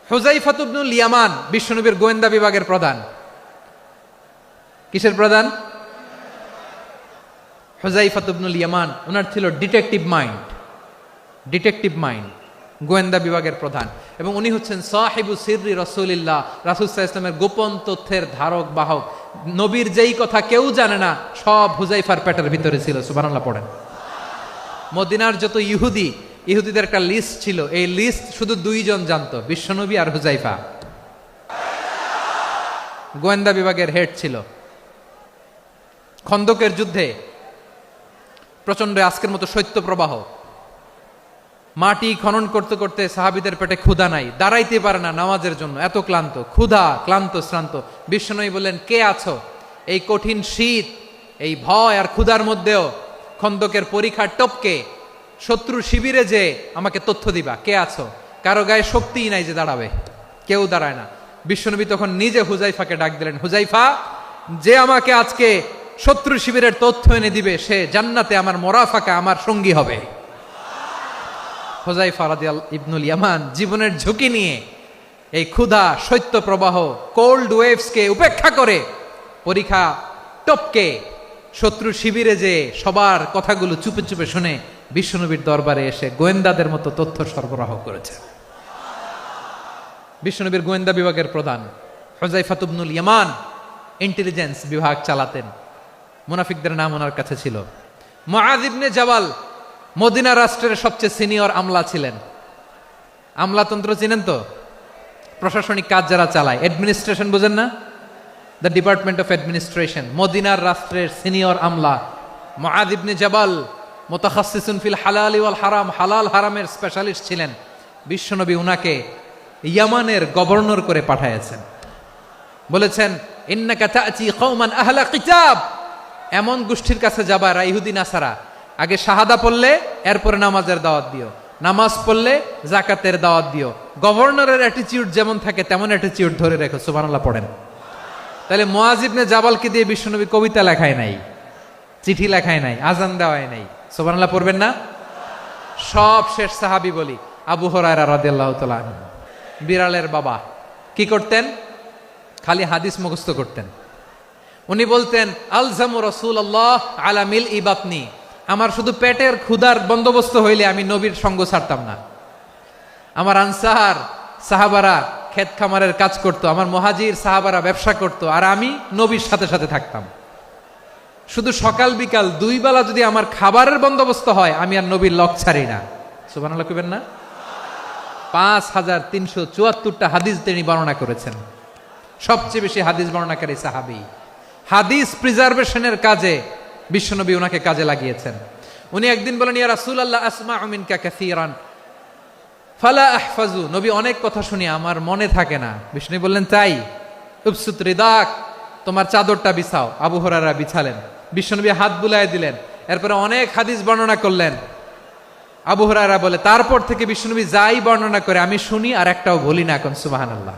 হুযায়ফা ইবনুল ইয়ামান বিশ্বনবীর গোয়েন্দা বিভাগের প্রধান। কিসের প্রধান? হুযায়ফা ইবনুল ইয়ামান। ওনার ছিল ডিটেকটিভ মাইন্ড। গোয়েন্দা বিভাগের প্রধান, এবং উনি হচ্ছেন সাহিবু সিররি রাসূলিল্লাহ, রাসূল সাল্লাল্লাহু আলাইহি ওয়াসাল্লামের গোপন তথ্যের ধারক বাহক। নবীর যেই কথা কেউ জানে না সব হুযাইফার পেটের ভিতরে ছিল। সুবহানাল্লাহ পড়েন। মদিনার যত ইহুদিদের একটা লিস্ট ছিল, এই লিস্ট শুধু দুইজন জানতো, বিশ্বনবী আর হুযাইফা। গোয়েন্দা বিভাগের হেড ছিল। খন্দকের যুদ্ধে প্রচন্ড আজকের মতো শৈত্য প্রবাহ, মাটি খনন করতে করতে সাহাবীদের পেটে ক্ষুধা নাই, দাঁড়াইতে পারে না নামাজের জন্য, এত ক্লান্ত, ক্ষুধা, ক্লান্ত, শ্রান্ত। বিশ্বনবী বললেন, কে আছো? এই কঠিন শীত, এই ভয় আর ক্ষুধার মধ্যেও খন্দকের পরীক্ষার টপকে শত্রু শিবিরে যে আমাকে তথ্য দিবা, কে আছো? কারো গায়ে শক্তিই নাই যে দাঁড়াবে, কেউ দাঁড়ায় না। বিশ্বনবী তখন নিজে হুযাইফাকে ডাক দিলেন, হুযাইফা, যে আমাকে আজকে শত্রু শিবিরের তথ্য এনে দিবে সে জান্নাতে আমার মোরাফাকা, আমার সঙ্গী হবে। হুযাইফা রাদিয়াল্লাহু ইবনুল ইয়ামান জীবনের ঝুঁকি নিয়ে এই ক্ষুধা, শৈত্য প্রবাহ, কোল্ড ওয়েভসকে উপেক্ষা করে পরীক্ষা টপকে শত্রু শিবিরে যে সবার কথাগুলো চুপে চুপে শুনে বিশ্বনবীর দরবারে এসে গোয়েন্দাদের মতো তথ্য সরবরাহ করেছে। বিশ্বনবীর গোয়েন্দা বিভাগের প্রধান হুযাইফা ইবনুল ইয়ামান ইন্টেলিজেন্স বিভাগ চালাতেন। মুনাফিকদের নাম ওনার কাছে ছিল। মুআয ইবনে জাবাল মদিনা রাষ্ট্রের সবচেয়ে সিনিয়র আমলা ছিলেন। আমলাতন্ত্র চিনেন তো? প্রশাসনিক কাজ যারা চালায়, অ্যাডমিনিস্ট্রেশন বুঝেন না? The department of administration. মদিনার রাষ্ট্রের সিনিয়র আমলা মুআয ইবনে জাবাল মুতাখাসসিসুন ফিল হালাল ওয়াল হারাম, হালাল হারামের স্পেশালিস্ট ছিলেন। বিশ্বনবী উনাকে ইয়ামানের গভর্নর করে পাঠাইছেন। বলেছেন, ইন্নাকা তা'তি কওমান আহলা কিতাব, এমন গোষ্ঠীর কাছে যাবা এরা ইহুদি নাসারা, আগে শাহাদা পড়লে এরপরে নামাজের দাওয়াত দিও, নামাজ পড়লে যাকাতের দাওয়াত দিও। গভর্নরের অ্যাটিটিউড যেমন থাকে তেমন অ্যাটিটিউড ধরে রেখো। সুবহানাল্লাহ পড়েন। তাহলে মুআয ইবনে জাবালকে দিয়ে বিশ্বনবী কবিতা লেখায় নাই, চিঠি লেখায় নাই, আজান দেওয়ায় নাই। সুবহানাল্লাহ পড়বেন না? সব শেষ সাহাবী বলি আবু হুরায়রা রাদিয়াল্লাহু তাআলা আনহু, বিড়ালের বাবা, কি করতেন? খালি হাদিস মুখস্থ করতেন। উনি বলতেন, আলজামু রাসূলুল্লাহ আলা মিল ইবাতনি, আমার শুধু পেটের ক্ষুধার বন্দোবস্ত হইলে আমি নবীর সঙ্গ ছাড়তাম না। আমার আনসার সাহাবারা ক্ষেত খামারের কাজ করতো, আমার মুহাজির সাহাবারা ব্যবসা করতো, আর আমি নবীর সাথে সাথে থাকতাম। শুধু সকাল বিকাল দুই বেলা যদি আমার খাবারের বন্দোবস্ত হয় আমি আর নবীর লক ছাড়ি না। সুবহানাল্লাহ কইবেন না? 5374টা হাদিস তিনি বর্ণনা করেছেন। সবচেয়ে বেশি হাদিস বর্ণনাকারী সাহাবী। হাদিস প্রিজার্ভেশনের কাজে বিশ্বনবী ওনাকে কাজে লাগিয়েছেন। উনি একদিন বলেন, ইয়া রাসূলুল্লাহ আসমাউ মিনকা কাসীরান ফালা আহফাজু, নবী অনেক কথা শুনি আমার মনে থাকে না। বিষ্ণু বললেন, তাই? উবসুত রিদাক, তোমার চাদরটা বিছাও। আবু হুরায়রা বিছালেন, বিশ্বনবী হাত বুলায় দিলেন, এরপরে অনেক হাদিস বর্ণনা করলেন। আবু হুরায়রা বলে, তারপর থেকে বিশ্বনবী যাই বর্ণনা করে আমি শুনি আর একটাও বলি না। এখন সুবহানাল্লাহ।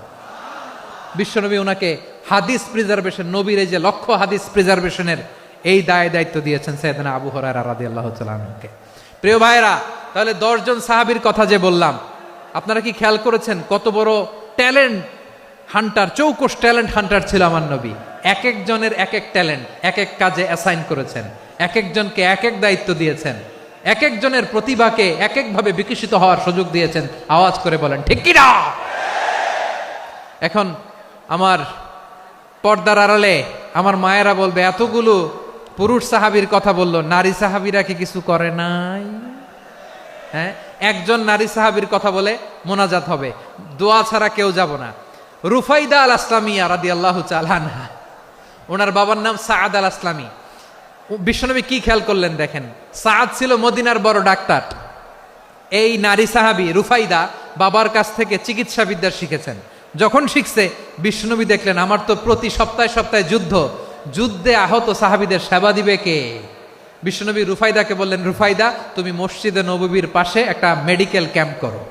বিশ্বনবী ওনাকে হাদিস প্রিজার্ভেশন, নবীর এই যে লক্ষ্য হাদিস প্রিজার্ভেশনের এই দায়িত্ব দিয়েছেন সাইয়েদনা আবু হুরায়রা রাদিয়াল্লাহু তাআলা আনহুকে। প্রিয় ভাইরা, তাহলে 10 জন সাহাবীর কথা যে বললাম, আপনারা কি খেয়াল করেছেন কত বড় ট্যালেন্ট হান্টার, চৌকস ট্যালেন্ট হান্টার ছিল আমার নবী। এক একজনের এক এক ট্যালেন্ট, এক এক কাজে অ্যাসাইন করেছেন, এক একজনকে এক এক দায়িত্ব দিয়েছেন, এক একজনের প্রতিভাকে এক একভাবে বিকশিত হওয়ার সুযোগ দিয়েছেন। আওয়াজ করে বলেন ঠিক কি না? এখন আমার পর্দার আড়ালে আমার মায়েরা বলবে, এতগুলো পুরুষ সাহাবীর কথা বললো, নারী সাহাবীরা কি কিছু করে নাই? হ্যাঁ, একজন নারী সাহাবীর কথা বলে মোনাজাত হবে, দোয়া ছাড়া কেউ যাব না। রুফাইদা আল আসলামিয়া রাদিয়াল্লাহু তাআলা আনহা, ওনার বাবার নাম সাআদ আল আসলামি। বিশ্বনবী কি খেয়াল করলেন দেখেন, সাআদ ছিল মদিনার বড় ডাক্তার। এই নারী সাহাবী রুফাইদা বাবার কাছ থেকে চিকিৎসা বিদ্যা শিখেছেন। যখন শিখছে বিশ্বনবী দেখলেন, আমার তো প্রতি সপ্তাহে সপ্তাহে যুদ্ধে আহত সাহাবীদের সেবা দিবে কে? বিশ্বনবী রুফাইদাকে বললেন, রুফাইদা তুমি মসজিদে নববীর পাশে একটা মেডিকেল ক্যাম্প করো।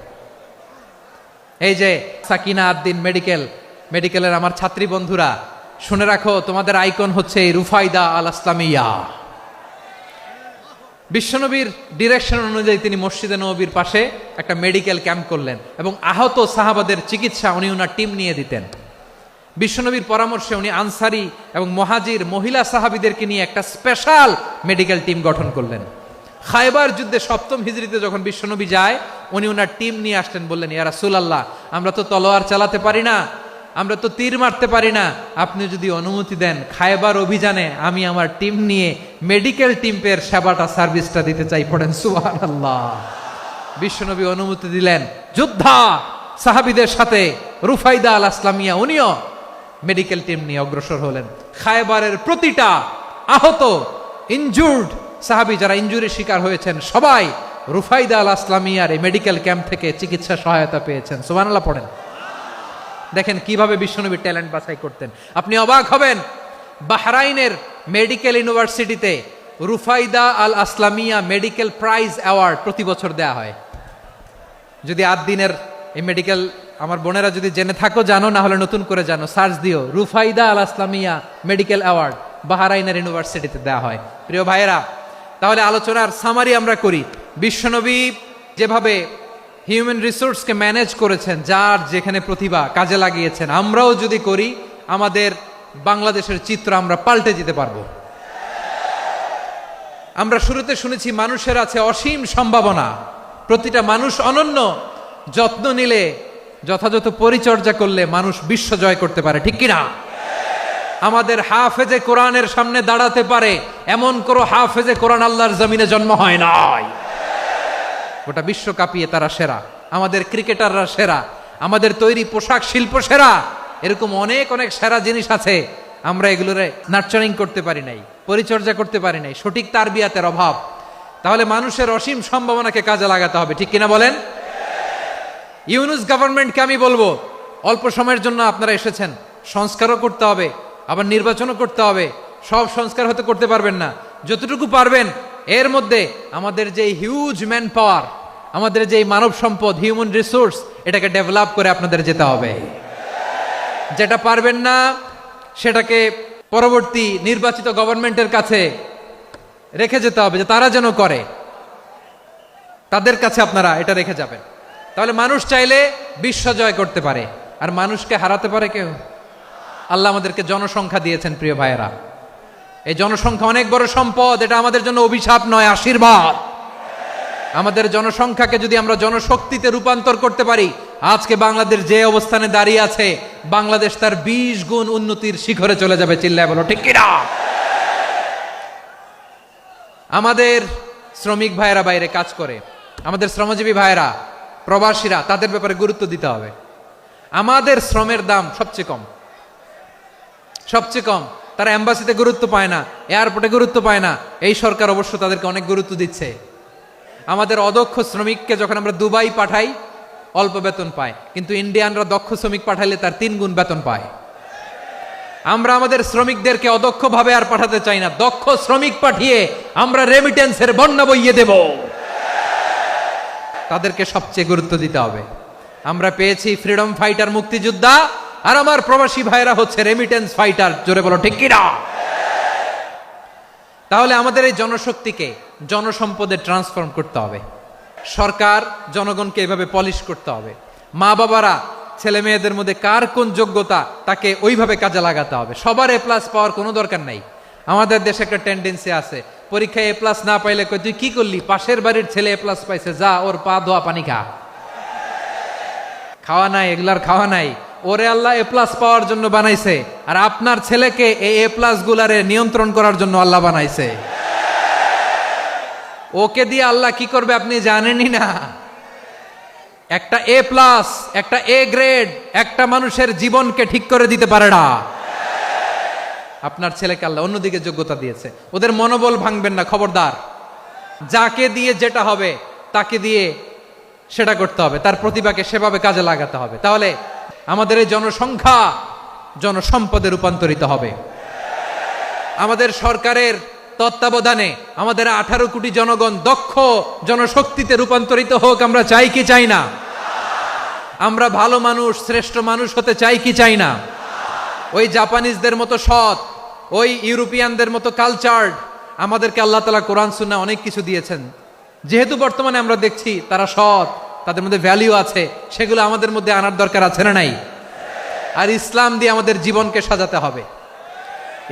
এই যে সাকিনা আদ্দিন মেডিকেলের আমার ছাত্রী বন্ধুরা, শুনে রাখো, তোমাদের আইকন হচ্ছে এই রুফাইদা আল আসলামিয়া। বিশ্বনবীর ডিরেকশন অনুযায়ী তিনি মসজিদে নববীর পাশে একটা মেডিকেল ক্যাম্প করলেন এবং আহত সাহাবাদের চিকিৎসা উনি ওনার টিম নিয়ে দিতেন। বিশ্বনবীর পরামর্শে উনি আনসারি এবং মুহাজির মহিলা সাহাবীদেরকে নিয়ে একটা স্পেশাল মেডিকেল টিম গঠন করলেন। খায়বার যুদ্ধে 7ম হিজরিতে যখন বিশ্বনবী যায়, উনি ওনার টিম নিয়ে আসলেন, বললেন ইয়া রাসূলুল্লাহ, আমরা তো তলোয়ার চালাতে পারি না, আমরা তো তীর মারতে পারি না, আপনি যদি অনুমতি দেন খায়বার অভিযানে আমি আমার টিম নিয়ে মেডিকেল টিমের সেবাটা সার্ভিসটা দিতে চাই। পড়েন সুবহানাল্লাহ। বিশ্বনবী অনুমতি দিলেন, যোদ্ধা সাহাবীদের সাথে রুফাইদা আল আসলামিয়া উনিও মেডিকেল টিম নিয়ে অগ্রসর হলেন। খায়বারের প্রতিটা আহত ইনজুর্ড সাহাবী যারা ইনজুরির শিকার হয়েছেন সবাই রুফাইদা আল আসলামিয়ার এই মেডিকেল ক্যাম্প থেকে চিকিৎসা সহায়তা পেয়েছেন। সুবহানাল্লাহ পড়েন। দেখেন কিভাবে বিশ্বনবী ট্যালেন্ট বাছাই করতেন। আপনি অবাক হবেন, বাহরাইনের মেডিকেল ইউনিভার্সিটিতে রুফাইদা আল আসলামিয়া মেডিকেল প্রাইজ অ্যাওয়ার্ড প্রতি বছর দেয়া হয়। যদি 8 দিনের এই মেডিকেল, আমার বোনেরা যদি জেনে থাকো জানো, না হলে নতুন করে জানো, সার্চ দিও রুফাইদা আল আসলামিয়া মেডিকেল অ্যাওয়ার্ড বাহরাইনের ইউনিভার্সিটিতে দেয়া হয়। প্রিয় ভাইয়েরা, তাহলে আলোচনার সামারি আমরা করি। বিশ্বনবী যেভাবে হিউম্যান রিসোর্সকে ম্যানেজ করেছেন, যার যেখানে প্রতিভা কাজে লাগিয়েছেন, আমরাও যদি করি আমাদের বাংলাদেশের চিত্র আমরা পাল্টে যেতে পারবো। আমরা শুরুতে শুনেছি মানুষের আছে অসীম সম্ভাবনা, প্রতিটা মানুষ অনন্য, যত্ন নিলে যথাযথ পরিচর্যা করলে মানুষ বিশ্ব জয় করতে পারে, ঠিক কিনা? আমাদের হাফেজে কোরআনের সামনে দাঁড়াতে পারে এমন কোন হাফেজে কোরআন আল্লাহর জমিনে জন্ম হয় নাই। গোটা বিশ্ব কাঁপিয়ে তারা সেরা, আমাদের ক্রিকেটাররা সেরা, আমাদের তৈরি পোশাক শিল্প সেরা, এরকম অনেক অনেক সেরা জিনিস আছে, আমরা এগুলোরে নার্চারিং করতে পারি নাই, পরিচর্যা করতে পারি নাই, সঠিক তারবিয়াতের অভাব। তাহলে মানুষের অসীম সম্ভাবনাকে কাজে লাগাতে হবে, ঠিক কিনা বলেন? ইউনুস গভর্নমেন্টকে আমি বলবো, অল্প সময়ের জন্য আপনারা এসেছেন, সংস্কারও করতে হবে, আবার নির্বাচনও করতে হবে। সব সংস্কার হতে করতে পারবেন না, যতটুকু পারবেন এর মধ্যে আমাদের যে হিউজ ম্যান পাওয়ার, আমাদের যে মানব সম্পদ, হিউম্যান রিসোর্স, এটাকে ডেভেলপ করে আপনাদের যেতে হবে। যেটা পারবেন না সেটাকে পরবর্তী নির্বাচিত গভর্নমেন্টের কাছে রেখে যেতে হবে, যে তারা যেন করে, তাদের কাছে আপনারা এটা রেখে যাবেন। তাহলে মানুষ চাইলে বিশ্ব জয় করতে পারে, আর মানুষকে হারাতে পারে কেউ? আল্লাহ আমাদেরকে জনসংখ্যা দিয়েছেন প্রিয় ভাইয়েরা, এই জনসংখ্যা অনেক বড় সম্পদ, এটা আমাদের জন্য অভিশাপ নয়, আশীর্বাদ। আমাদের জনসংখ্যাকে যদি আমরা জনশক্তিতে রূপান্তর করতে পারি, আজকে বাংলাদেশ যে অবস্থানে দাঁড়িয়ে আছে, বাংলাদেশ তার 20 গুণ উন্নতির শিখরে চলে যাবে। চিল্লায় বলো ঠিক কিনা? আমাদের শ্রমিক ভাইয়েরা বাইরে কাজ করে, আমাদের শ্রমজীবী ভাইয়েরা, প্রবাসীরা, তাদের ব্যাপারে গুরুত্ব দিতে হবে। আমাদের শ্রমের দাম সবচেয়ে কম, সবচেয়ে কম। তারা এম্বাসিতে গুরুত্ব পায় না, এয়ারপোর্টে গুরুত্ব পায় না, এই সরকার অবশ্য তাদেরকে অনেক গুরুত্ব দিচ্ছে। আমাদের অদক্ষ শ্রমিককে যখন আমরা দুবাই পাঠাই অল্প বেতন পায়, কিন্তু ইন্ডিয়ানরা দক্ষ শ্রমিক পাঠাইলে তার 3 গুণ বেতন পায়। আমরা আমাদের শ্রমিকদেরকে অদক্ষ ভাবে আর পাঠাতে চাই না, দক্ষ শ্রমিক পাঠিয়ে আমরা রেমিটেন্সের বন্যা বইয়ে দেব। তাদেরকে সবচেয়ে গুরুত্ব দিতে হবে। আমরা পেয়েছি ফ্রিডম ফাইটার, মুক্তিযোদ্ধা, আর আমার প্রবাসী ভাইরা হচ্ছে রেমিটেন্স ফাইটার। জোরে বলো ঠিক কিনা? তাহলে আমাদের এই জনশক্তিকে জনসম্পদে ট্রান্সফর্ম করতে হবে। সরকার জনগণকে এভাবে পলিশ করতে হবে। মা বাবারা ছেলে মেয়েদের মধ্যে কার কোন যোগ্যতা তাকে ওইভাবে কাজে লাগাতে হবে। সবার এ প্লাস পাওয়ার কোনো দরকার নাই। আমাদের দেশে একটা টেন্ডেন্সি আছে, পরীক্ষায় এ প্লাস না পাইলে কই তুই কি করলি, পাশের বাড়ির ছেলে এ প্লাস পাইছে, যা ওর পা ধোয়া পানি খা। খাওয়া নাই, এগুলার খাওয়া নাই, ওরে আল্লাহ এ প্লাস পাওয়ার জন্য বানাইছে, আর আপনার ছেলেকে এই এ প্লাস গুলারে নিয়ন্ত্রণ করার জন্য আল্লাহ বানাইছে। ওকে দিয়ে আল্লাহ কি করবে আপনি জানেনই না। একটা এ প্লাস, একটা এ গ্রেড একটা মানুষের জীবনকে ঠিক করে দিতে পারে না। আপনার ছেলেকে আল্লাহ অন্যদিকে যোগ্যতা দিয়েছে, ওদের মনোবল ভাঙবেন না, খবরদার। যাকে দিয়ে যেটা হবে তাকে দিয়ে সেটা করতে হবে, তার প্রতিভাকে সেভাবে কাজে লাগাতে হবে। তাহলে আমাদের এই জনসংখ্যা জনসম্পদে রূপান্তরিত হবে। আমাদের সরকারের তত্ত্বাবধানে আমাদের 18 কোটি জনগণ দক্ষ জনশক্তিতে রূপান্তরিত হোক, আমরা চাই কি চাই না? আমরা ভালো মানুষ, শ্রেষ্ঠ মানুষ হতে চাই কি চাই না? ওই জাপানিজদের মতো সৎ, ওই ইউরোপিয়ানদের মতো কালচার্ড, আমাদেরকে আল্লাহ তাআলা কোরআন সুন্নাহ অনেক কিছু দিয়েছেন। যেহেতু বর্তমানে আমরা দেখছি তারা সৎ, তাদের মধ্যে ভ্যালিউ আছে, সেগুলো আমাদের মধ্যে আনার দরকার আছে না নাই? আর ইসলাম দিয়ে আমাদের জীবনকে সাজাতে হবে,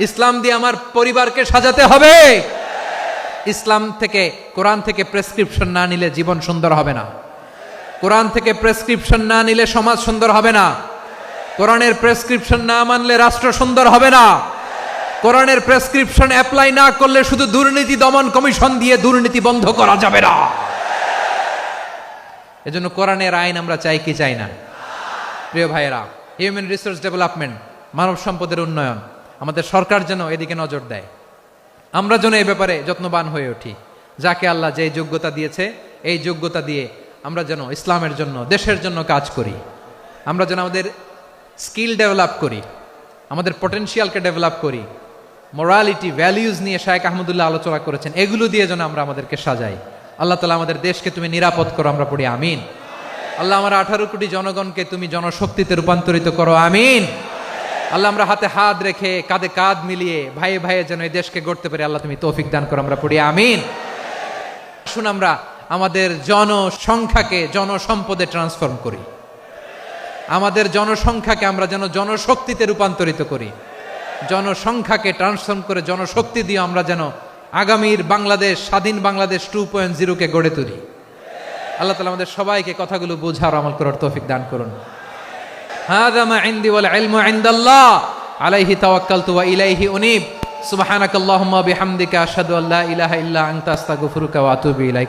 ইসলাম দিয়ে আমার পরিবারকে সাজাতে হবে। ইসলাম থেকে, কোরআন থেকে প্রেসক্রিপশন না নিলে জীবন সুন্দর হবে না। কোরআন থেকে প্রেসক্রিপশন না নিলে সমাজ সুন্দর হবে না। কোরআনের প্রেসক্রিপশন না মানলে রাষ্ট্র সুন্দর হবে না। কোরআনের প্রেসক্রিপশন অ্যাপ্লাই না করলে শুধু দুর্নীতি দমন কমিশন দিয়ে দুর্নীতি বন্ধ করা যাবে না। এজন্য কোরআনের আইন আমরা চাই কি চাই না? প্রিয় ভাইয়েরা, হিউম্যান রিসোর্স ডেভেলপমেন্ট, মানব সম্পদের উন্নয়ন, আমাদের সরকার যেন এদিকে নজর দেয়। আমরা যেন এই ব্যাপারে যত্নবান হয়ে উঠি। যাকে আল্লাহ যে যোগ্যতা দিয়েছে, এই যোগ্যতা দিয়ে আমরা যেন ইসলামের জন্য, দেশের জন্য কাজ করি। আমরা যেন আমাদের স্কিল ডেভেলপ করি, আমাদের পটেনশিয়ালকে ডেভেলপ করি। মোরালিটি, ভ্যালিউজ নিয়ে শায়েখ আহমদুল্লাহ আলোচনা করেছেন, এগুলো দিয়ে যেন আমরা আমাদেরকে সাজাই। আল্লাহ তাআলা আমাদের দেশকে তুমি নিরাপদ করো, আমরা পড়ি আমিন। আল্লাহ আমার 18 কোটি জনগণকে তুমি জনশক্তিতে রূপান্তরিত করো, আমিন। আল্লাহ আমরা হাতে হাত রেখে কাঁধে কাঁধ মিলিয়ে ভাইয়ে ভাইয়ে যেন এই দেশকে গড়তে পারি, আল্লাহ তুমি তৌফিক দান করো, আমরা পড়ি আমিন। আসুন আমরা আমাদের জনসংখ্যাকে জনসম্পদে ট্রান্সফর্ম করি। আমাদের জনসংখ্যাকে আমরা যেন জনশক্তিতে রূপান্তরিত করি। জনসংখ্যাকে ট্রান্সফর্ম করে জনশক্তি দিয়ে আমরা যেন আগামীর বাংলাদেশ, স্বাধীন বাংলাদেশ 2.0 কে গড়ে তুলি। আল্লাহ তাআলা আমাদের সবাইকে কথাগুলো বোঝার, আমল করার তৌফিক দান করুন। হাযা মা ইনদি ওয়াল ইলমু ইনদাল্লাহ আলাইহি তাওয়াক্কালতু ওয়া ইলাইহি উনীব। সুবহানাকাল্লাহুম্মা বিহামদিকা আশহাদু আল্লা ইলাহা ইল্লা আনতা আস্তাগফিরুকা ওয়া আতুবু ইলাইক।